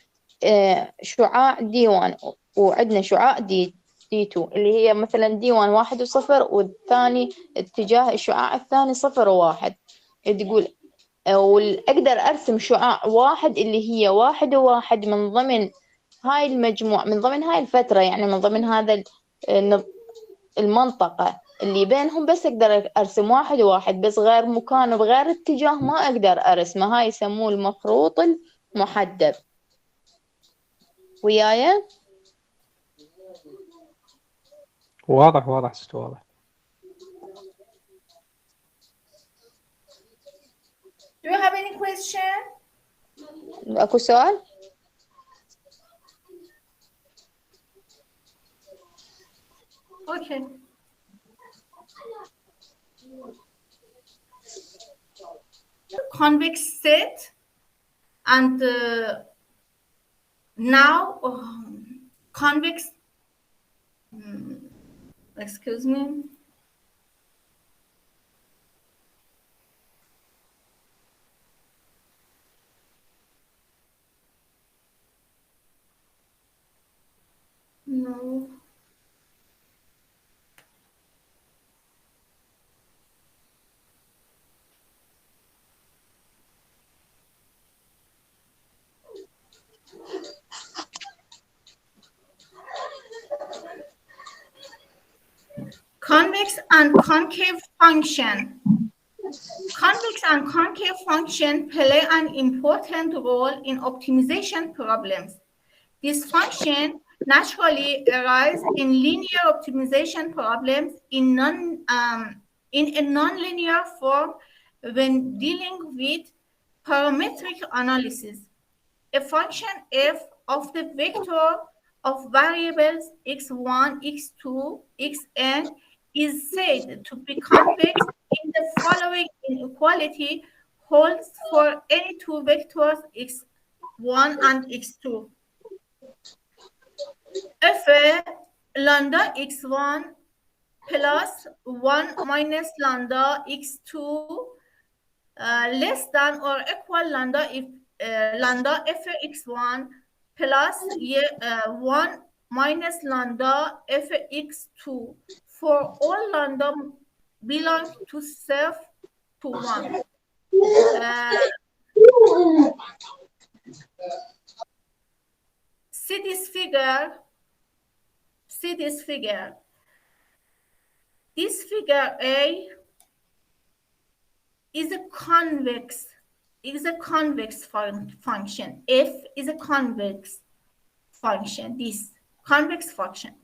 شعاع D1 وعندنا شعاع D2 اللي هي مثلا D1 1 و0 والثاني اتجاه الشعاع الثاني 0 و1. تقول وأقدر أرسم شعاع واحد اللي هي 1 و1 من ضمن هاي المجموعة، من ضمن هاي الفترة، يعني من ضمن هذا المنطقة اللي بينهم، بس أقدر أرسم 1 و1 بس غير مكان وبغير اتجاه ما أقدر أرسمه. هاي يسموه المخروط المحدب. وياي؟ واضح ست واضح. Do you have any question? أكو سؤال؟ Okay. Convex set and now convex excuse me. and concave function. Convex and concave function play an important role in optimization problems. This function naturally arises in linear optimization problems in a nonlinear form when dealing with parametric analysis. A function f of the vector of variables x1, x2, xn is said to be convex in the following inequality holds for any two vectors x1 and x2. If lambda x1 plus 1 minus lambda x2 less than or equal lambda if lambda fx1 plus 1 minus lambda fx2 for all lambda belong to self to 1. See this figure. This figure A is a convex function. F is a convex function. This convex function.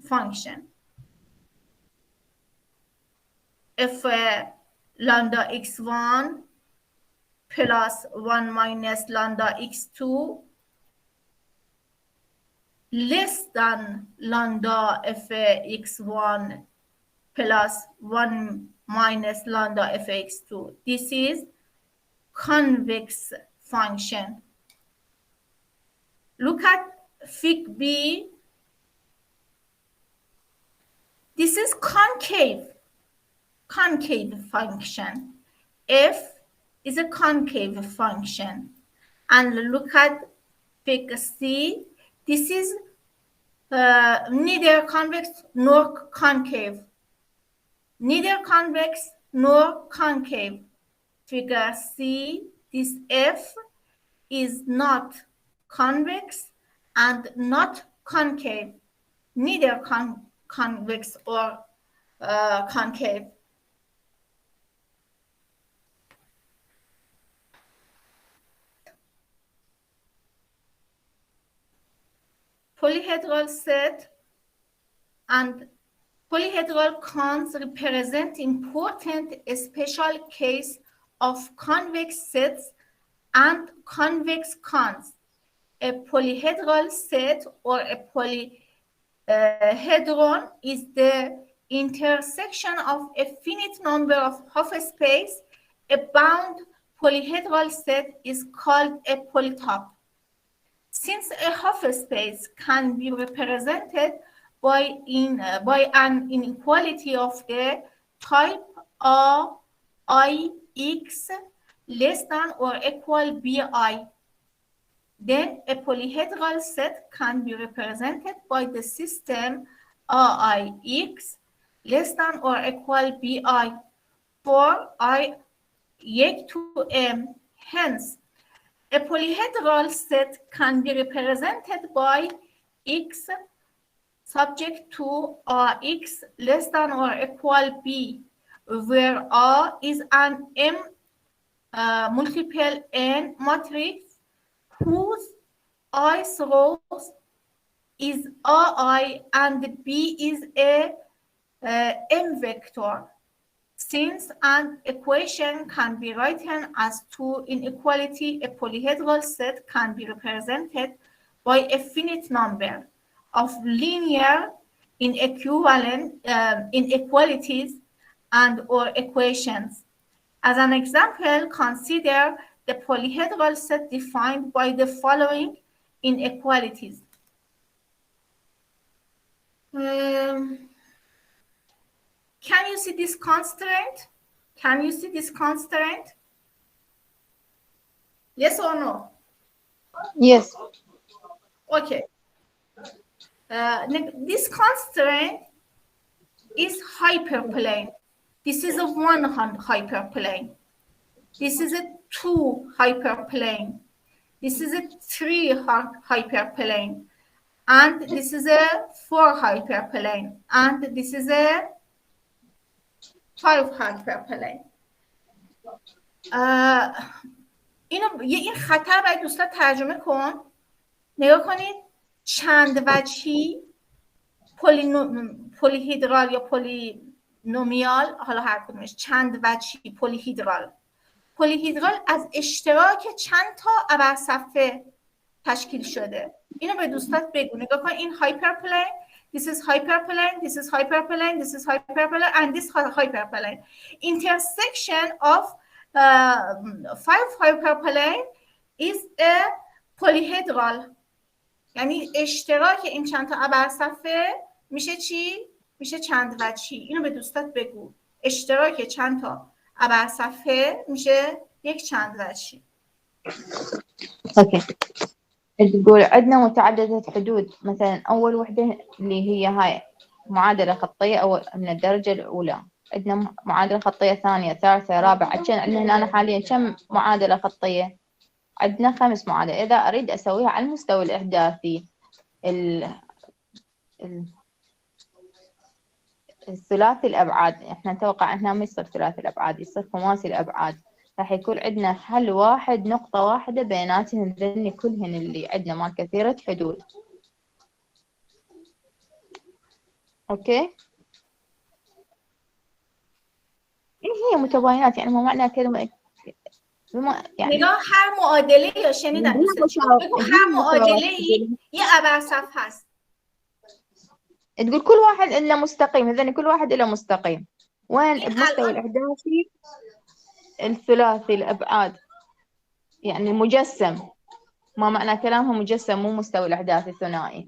If lambda x1 plus 1 minus lambda x2 less than lambda fx1 plus 1 minus lambda fx2. This is convex function. Look at fig B. This is concave function. F is a concave function. And look at fig C. This is neither convex nor concave. Neither convex nor concave. Figure C, this F is not convex and not concave. Neither convex or concave. Polyhedral set and polyhedral cones represent important special case of convex sets and convex cones. A polyhedral set or a polyhedron is the intersection of a finite number of half space. A bound polyhedral set is called a polytope. Since a half space can be represented by an inequality of the type Ix less than or equal Bi, then a polyhedral set can be represented by the system Ix less than or equal Bi for I equal to M. Hence, a polyhedral set can be represented by X subject to X less than or equal B, where R is an M multiple N matrix whose ith row is Ri and B is a M vector. Since an equation can be written as two inequality, a polyhedral set can be represented by a finite number of linear inequalities and or equations. As an example, consider the polyhedral set defined by the following inequalities. Can you see this constraint? Can you see this constraint? Yes or no? Yes. Okay. This constraint is hyperplane. This is a one hyperplane. This is a two hyperplane. This is a three hyperplane. And this is a four hyperplane. And this is a 5 hyperplane. این خطر برای دوستان ترجمه کن. نگاه کنید چند وجهی پلیهیدرال یا پولینومیال، حالا هر کدومش، چند وجهی پلیهیدرال از اشتراک چند تا ابرصفحه تشکیل شده. اینو به دوستات بگو. نگاه کن این هایپرپلین، this is hyperplane, this is hyperplane, this is hyperplane and this hyperplane. Intersection of 5 hyperplane is a polyhedral. یعنی اشتراک این چند تا ابرصفحه میشه چی؟ میشه چند وجهی. اینو به دوستات بگو. اشتراک چند تا ابرصفحه میشه یک چند وجهی. اوكي. تقول عندنا متعددة حدود، مثلا أول وحدة اللي هي هاي معادلة خطية أو من الدرجة الأولى، عندنا معادلة خطية ثانية ثالثة رابعة، عندنا هنا حاليا كم معادلة خطية؟ عندنا 5 معادلات. إذا أريد أسويها على المستوى الإحداثي الثلاثي الأبعاد، إحنا نتوقع إنه ما يصير ثلاثي الأبعاد، يصير خماسي الأبعاد. راح يكون عندنا حل واحد، نقطة واحدة بيناتهم ذني كلهن اللي عندنا مال كثيرة حدود. أوكي. إيه هي متباينات؟ يعني ما معنى كلمة يعني نگاه هر معادله یا شنیدن بگو هر معادله یه ابرصفحه هست. تقول كل واحد إله مستقيم، هذني كل واحد إله مستقيم. وين بمستوى الإحداثي الثلاثي الأبعاد، يعني مجسم. ما معنى كلامها مجسم مو مستوى الإحداثي الثنائي.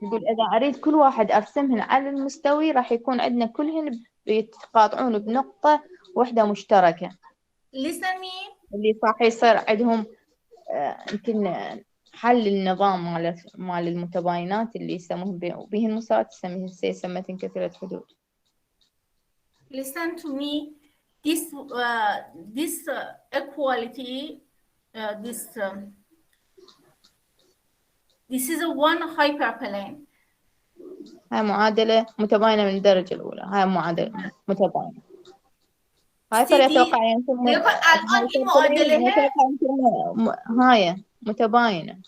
يقول إذا أريد كل واحد أرسمهن على المستوي راح يكون عندنا كلهن بيتقاطعون بنقطة واحدة مشتركة. اللي راح يصير عندهم يمكن حل النظام مال المتباينات اللي يسموه به المساواة يسمى كثيرة حدود. Listen to me. This equality, this is a one hyperplane. هاي معادلة متباينة من الدرجة الأولى. هاي معادلة متباينة. هاي ترى أتوقع يعني الآن این معادله هاي متباينة.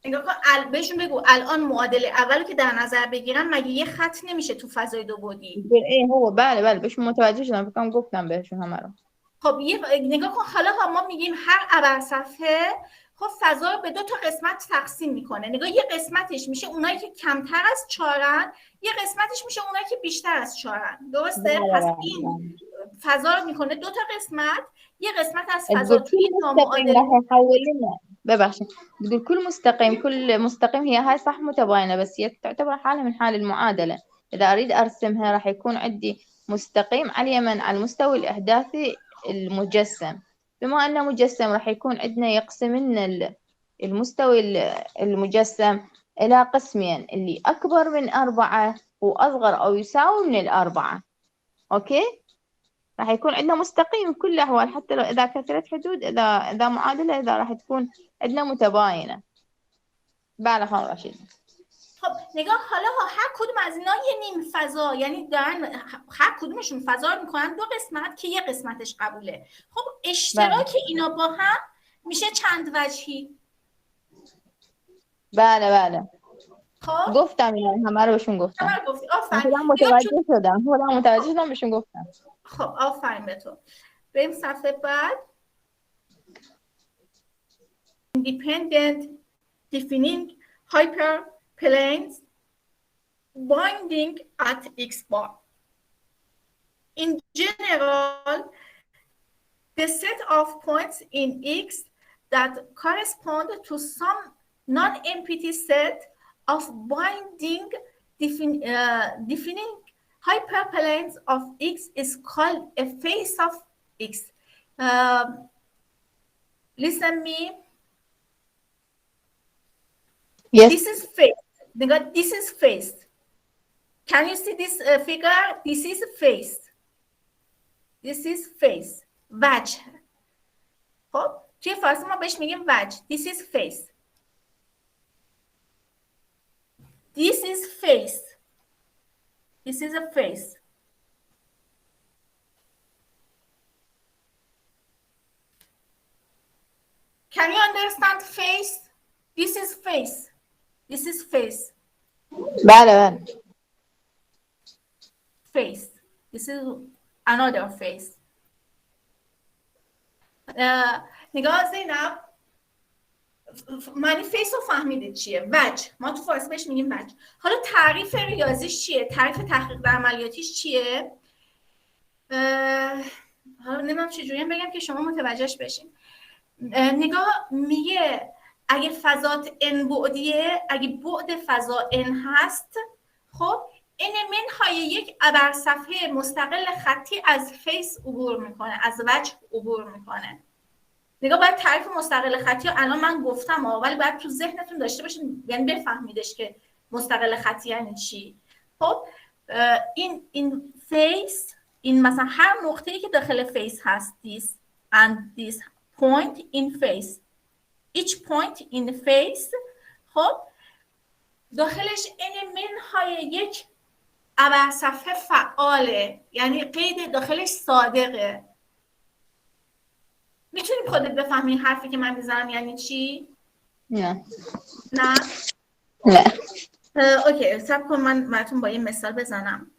نگاه کن بهشون بگو الان معادله اولو که در نظر بگیرن مگه یه خط نمیشه تو فضای دو بعدی؟ ايه هو بله بهشون متوجه شدم، فکرم گفتم بهشون همه رو. خب نگاه کن حالا ما میگیم هر ابرصفحه خب فضا رو به 2 تا قسمت تقسیم میکنه. نگاه یه قسمتش میشه اونایی که کمتر از 4ان، یه قسمتش میشه اونایی که بیشتر از 4ان. درسته؟ پس این فضا رو میکنه 2 تا قسمت، یه قسمت از فضا توی این معادله ببخشید. تقول كل مستقيم هي هاي صح متباينة، بس هي تعتبر حالة من حال المعادلة. إذا أريد أرسمها راح يكون عندي مستقيم على اليمين على المستوى الإحداثي المجسم. بما أنه مجسم راح يكون عندنا يقسم لنا المستوى المجسم إلى قسمين، اللي أكبر من 4 وأصغر أو يساوي من 4. أوكي. راح يكون عندنا مستقيم بكل الأحوال، حتى لو إذا كثرت حدود، إذا معادلة، إذا راح تكون عندنا متباينة. بله خانم رشید. خب نگاه حالا هر کدوم از اینا یه نیم فضا، یعنی دارن هر کدومشون فضا رو میکنن 2 قسمت که یه قسمتش قبوله. خب اشتراک اینا با هم میشه چند وجهی. بله خب گفتم یعنی همه رو بهشون گفتم. همه رو گفتی. آفرین. متوجه شدم بهشون گفتم. خب آفرین به تو. بریم صفحه بعد. Independent defining hyperplanes binding at x bar. In general, the set of points in x that correspond to some non-empty set of binding defining hyperplanes of x is called a face of x. Listen me. Yes. This is face. This is face. Can you see this figure? This is face. This is face. وجه. خب توی فارسی ما بهش میگیم وجه. This is face. This is face. This is a face. Can you understand face? This is face. This is face. بله. Face. This is another face. نگاه زینب، معنی فیس رو فهمیده چیه؟ وجه. ما تو فارسی بهش میگیم وجه. حالا تعریف ریاضیش چیه؟ تعریف تحقیق در عملیاتیش چیه؟ حالا نمیدونم چجوری بگم که شما متوجهش بشین. نگاه میگه اگه فضات n بعدیه، اگه بعد فضا n هست، خب n منهای یک ابرصفحه مستقل خطی از فیس عبور میکنه، از وجه عبور میکنه. نگاه باید تعریف مستقل خطی رو الان من گفتم ولی باید تو ذهنتون داشته باشین، یعنی بفهمیدش که مستقل خطی یعنی چی. خب این فیس، این مثلا هر نقطه‌ای که داخل فیس هست، this and this point in face، each point in the face، خب داخلش n منهای یک ابرصفحه فعاله، یعنی قید داخلش صادقه. میتونیم خودت بفهمی حرفی که من میزنم یعنی چی؟ نه. نه؟ نه. اوکی، صبر کن من براتون با یه مثال بزنم.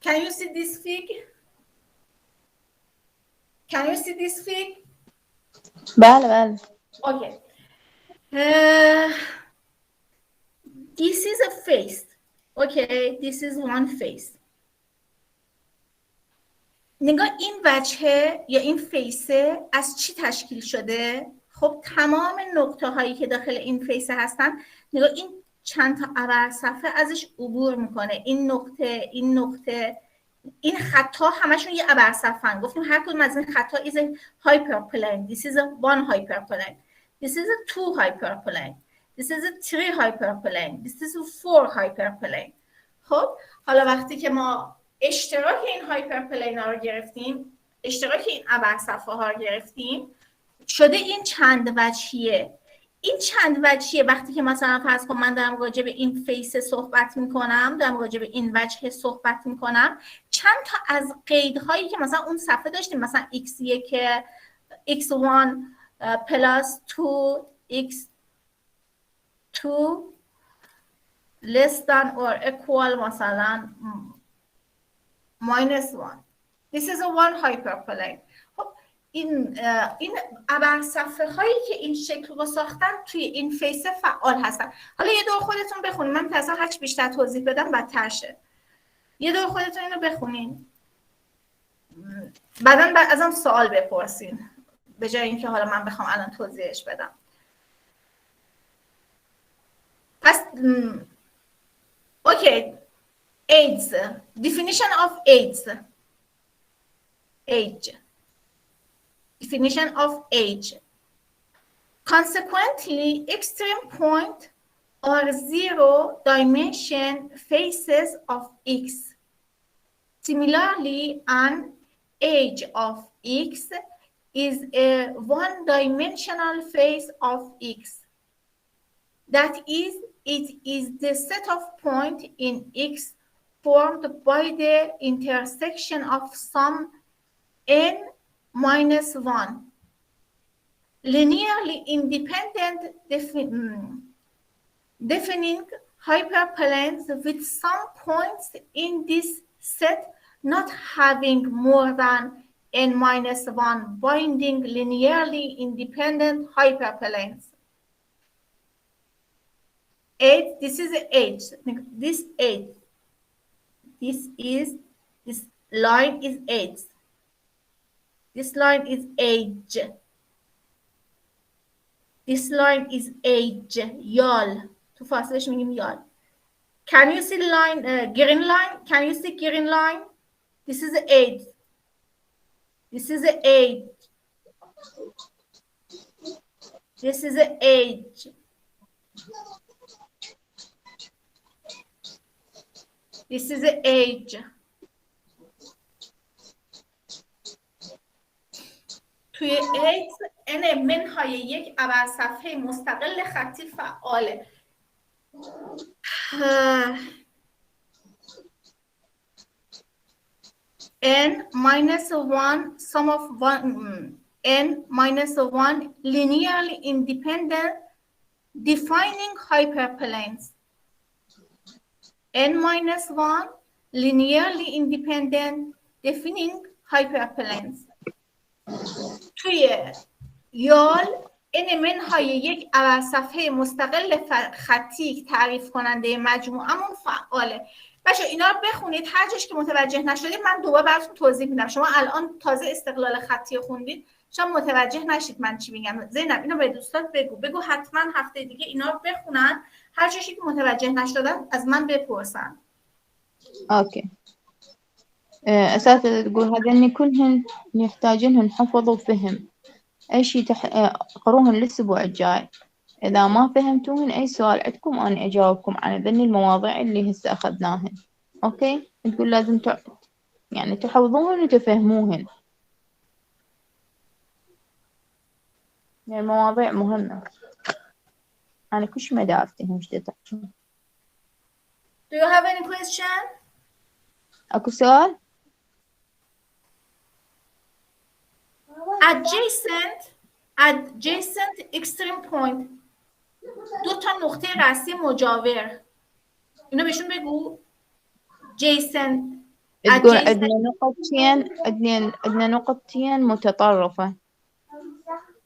Can you see this fig? Can you see this fig? بله بله. Okay. This is a face. Okay, this is one face. نگاه این وجهه یا این فیسه از چی تشکیل شده؟ خب تمام نقطه هایی که داخل این فیسه هستن، نگاه این چند تا ابرصفحه ازش عبور میکنه. این نقطه، این نقطه، این خطا همشون یه ابرصفحه‌ن. گفتیم هر کدوم از این خطا is a hyperplane. This is a one hyperplane. This is a two hyperplane. This is a three hyperplane. This is a four hyperplane. خب حالا وقتی که ما اشتراک این هایپرپلین ها رو گرفتیم، اشتراک این ابرصفحه ها رو گرفتیم، شده این چند وجهیه. این چند وجهیه وقتی که مثلا فرض کن من دارم راجع به این فیس صحبت میکنم، دارم راجع به این وجه صحبت میکنم، چند تا از قیدهایی که مثلا اون صفحه داشتیم، مثلا x1 x1 plus 2 x2 less than or equal مثلا minus 1. This is a one hyperplane. خب این ابرصفحه هایی که این شکل رو ساختن توی این فیس فعال هستن. حالا یه دور خودتون بخونید، من مثلا هرچی بیشتر توضیح بدم بدتر شه. یه دور خودتون اینو بخونین، بعداً ازم سوال بپرسین به جای اینکه حالا من بخوام الان توضیحش بدم. پس اوکی، AIDS, definition of AIDS, age, definition of age. Consequently, extreme point are zero-dimension faces of X. Similarly, an age of X is a one-dimensional face of X. That is, it is the set of points in X formed by the intersection of some n minus 1 linearly independent defining hyperplanes with some points in this set not having more than n minus 1 binding linearly independent hyperplanes. 8, this is 8. This 8. This line is 8. This line is age. This line is age. Y'all. تو فاصلش میگیم y'all. Can you see line, green line? Can you see green line? This is 8. This is 8. This is age. This is age. توی 8 n منهای 1 ابر صفحه مستقل خطی فعاله. n minus 1 sum of 1 n minus 1 linearly independent defining hyperplanes. n minus 1 linearly independent defining hyperplanes. توی یال n منهای 1 ابر صفحه مستقل خطی تعریف کننده مجموعمون فعاله. بچه اینا رو بخونید، هر جاش که متوجه نشدید من دوباره براتون توضیح میدم. شما الان تازه استقلال خطی خوندید، شما متوجه نشید من چی میگم. زینب اینو به دوستات بگو حتما هفته دیگه اینا رو بخونن، هر جاشی که متوجه نشدن از من بپرسن. اوكي. أساتذة تقول هذين كلهن يحتاجنهن حفظ وفهم. أي شيء قروهن الأسبوع الجاي. إذا ما فهمتوهن أي سؤال عندكم أنا أجاوبكم عن ذني المواضيع اللي هسه أخذناهن. أوكي. تقول لازم يعني تحفظوهن وتفهموهن. يعني المواضيع مهمة. أنا كل شيء ما دافتهم إيش تحكون. Do you have any question? أكو سؤال؟ adjacent extreme point. دو تا نقطه رأسی مجاور. اینو بهشون بگو. adjacent. تقول عندنا نقطتين متطرفة.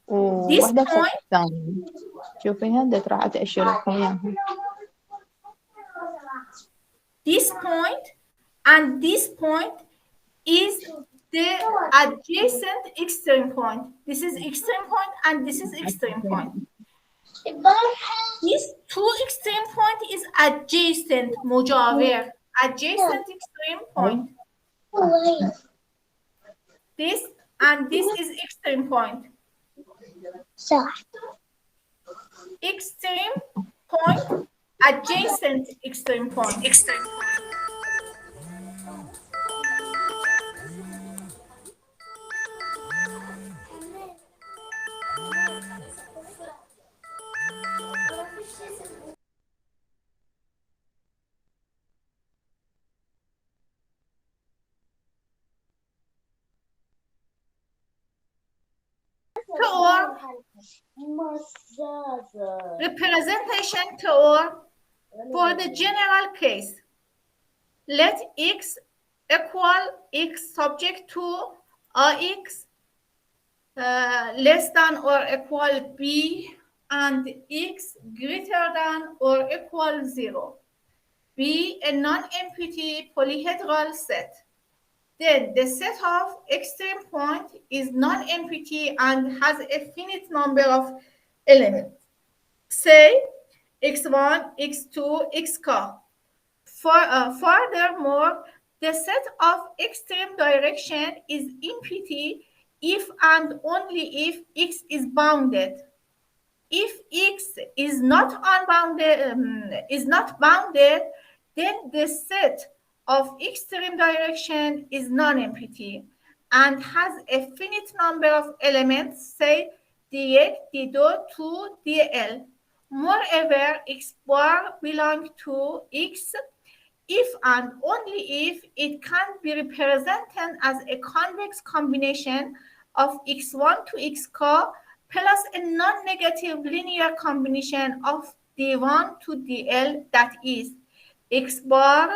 وواحدة فوق الثانية. شوفيها بدك راح أتأشر لكم إياها. This point and this point is the adjacent extreme point. This is extreme point and this is extreme point. This two extreme point is adjacent مجاور. Adjacent extreme point. This and this is extreme point. Extreme point, adjacent extreme point. Representation for the general case. Let x equal x subject to ax less than or equal b and x greater than or equal 0 be a non-empty polyhedral set. Then the set of extreme point is non-empty and has a finite number of elements. Say x1, x2, xk. Furthermore, the set of extreme direction is empty if and only if x is bounded. If x is not bounded, then the set of extreme direction is non-empty and has a finite number of elements, say d1, d2, 2, dl. Moreover, x bar belongs to x if and only if it can be represented as a convex combination of x1 to xk plus a non-negative linear combination of d1 to dl, that is x bar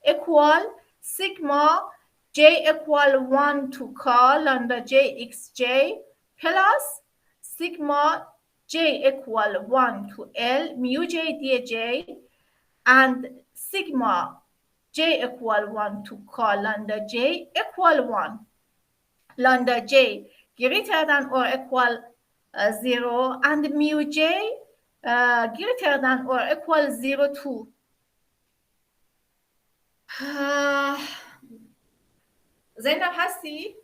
equal sigma j equal 1 to cos lambda j xj plus sigma j equal 1 to L mu j dj and sigma j equal 1 to cos lambda j equal 1. Lambda j greater than or equal 0 and mu j greater than or equal 0 2. زینب هستی؟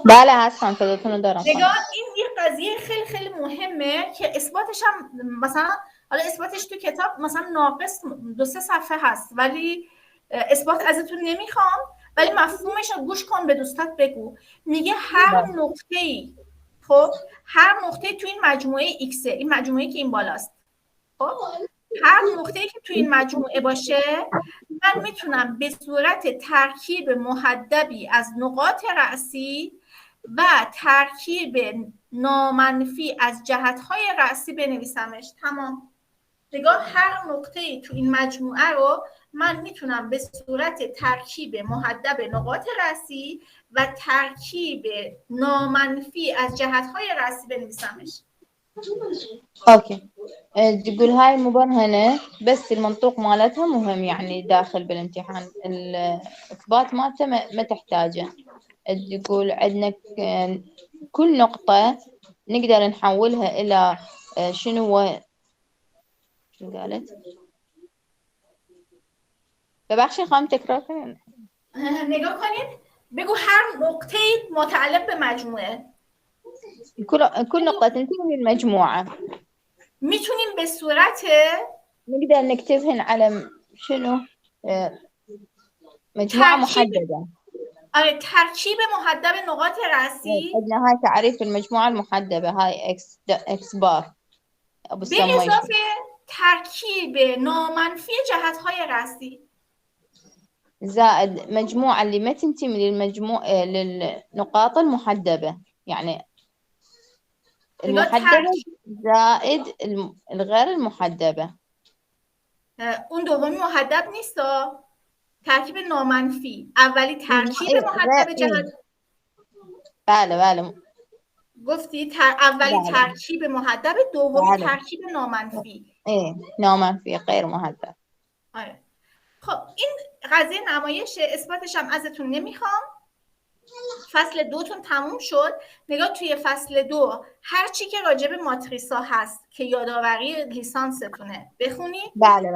بله هستم، صداتون دارم. نگاه، این یه قضیه خیلی خیلی مهمه که اثباتش هم مثلا حالا اثباتش تو کتاب مثلا ناقص 2-3 صفحه هست، ولی اثبات ازتون نمیخوام، ولی مفهومش رو گوش کن، به دوستات بگو. میگه هر نقطه‌ای، خب هر نقطه‌ای تو این مجموعه ایکس، این مجموعه‌ای که این بالاست، خب هر نقطه‌ای که تو این مجموعه باشه من میتونم به صورت ترکیب محدبی از نقاط رأسی و ترکیب نامنفی از جهت‌های رأسی بنویسمش. تمام. نگاه، هر نقطه‌ای تو این مجموعه رو من میتونم به صورت ترکیب محدب نقاط رأسی و ترکیب نامنفی از جهت‌های رأسی بنویسمش. اوكي، تقول هاي المبرهنة بس المنطوق مالتها مهم، يعني داخل بالامتحان، الإثبات مالته ما تحتاجه. تقول عندنا كل نقطة نقدر نحولها إلى شنو قالت؟ ببخشید خواهم تکرار کنید. نگاه کنید، بگو هر نقطه متعلق به مجموعه، كل نقطة تنتمي للمجموعة میتونیم به صورت نقدر نكتبهن على شنو مجموعة محددة. آره، ترکیب محدب نقاط رأسی. عندنا هاي تعريف المجموعة المحدبة، هاي اكس بار به اضافه ترکیب نامنفی جهت‌های رأسی زائد مجموعة اللي ما تنتمي للنقاط المحدبة، يعني المحدبة زائد الغير المحدبة. اون دومی محدب نیست، ترکیب نامنفی. اولی ترکیب محدب جهت. بله گفتی اولی ترکیب محدب، دومی ترکیب نامنفی. نامنفی غیر محدب. آره. خب این قضیه نمایش اثباتش هم ازتون نمیخوام. فصل 2 تون تموم شد. نگاه، توی فصل 2 هر چی که راجع به ماتریسا هست که یادآوری لیسانستونه بخونید. بله.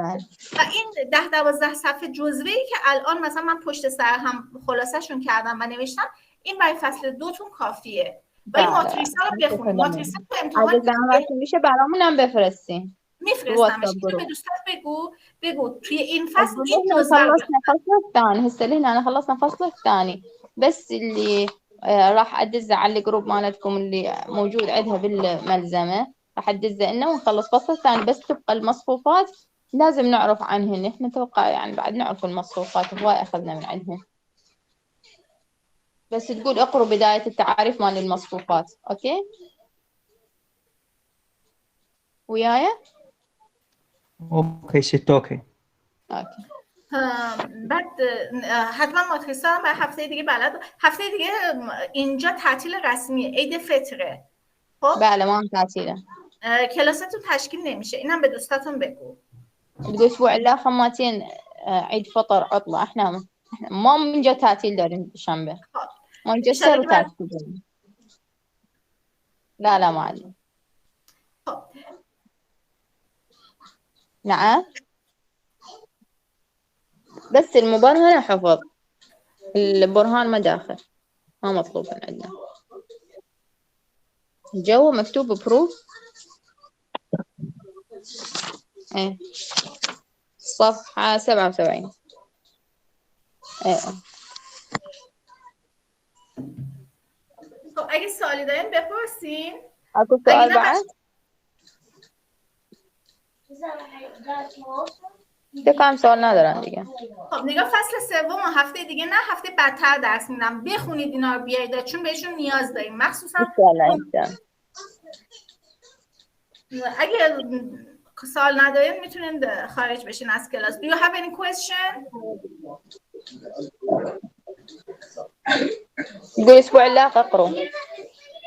و این 10-12 صفحه جزوه‌ای که الان مثلا من پشت سر هم خلاصه‌شون کردم و نوشتم، این برای فصل 2 تون کافیه. ولی ماتریسا رو بخونید. ماتریسا تو امتحان اگه زحمت میشه برامونم بفرستین. میفرستمش. اینو به دوستات بگو توی این فصل این جزوه رو خلصنا الفصل الثاني. هسه هنا خلصنا الفصل الثاني، بس اللي راح ادزه على الجروب مالتكم اللي موجود عندها بالملزمه، راح ادزه لنا ونخلص الفصل الثاني. بس تبقى المصفوفات لازم نعرف عنهن، احنا توقع يعني بعد نعرف المصفوفات، هواي اخذنا من عندهم. بس تقول اقروا بداية التعاريف مال المصفوفات. اوكي وياي؟ اوكي ست اوكي. بعد حتما ماتریسا هم برای هفته دیگه بلد. هفته دیگه اینجا تعطیل رسمیه، عید فطره. خب بله ما هم تعطیله. کلاستون تشکیل نمیشه، اینم به دوستاتون بگو. الاسبوع الاخر مالتين عيد فطر عطله، احنا ما من جا تعطيل دارين شنبه، ما نجا سر وتعطيل. لا ما عندي. نعم، بس المبرهنة حفظ، البرهان ما داخل، ما مطلوب من عندنا. جوا مكتوب بروف. ايه صفحة 77. ايه خب اگه سوالی دارین بپرسین. اكو سؤال بعد؟ کم سوال ندارن دیگه. خب نگاه، فصل 3 هفته دیگه نه، هفته بعدتر درس میدم. بخونید اینا رو بیارید چون بهشون نیاز داریم، مخصوصا ان شاء الله. اگه سوال ندارین میتونین خارج بشین از کلاس. Do you have any question؟ يقول الأسبوع اللاحق اقروا.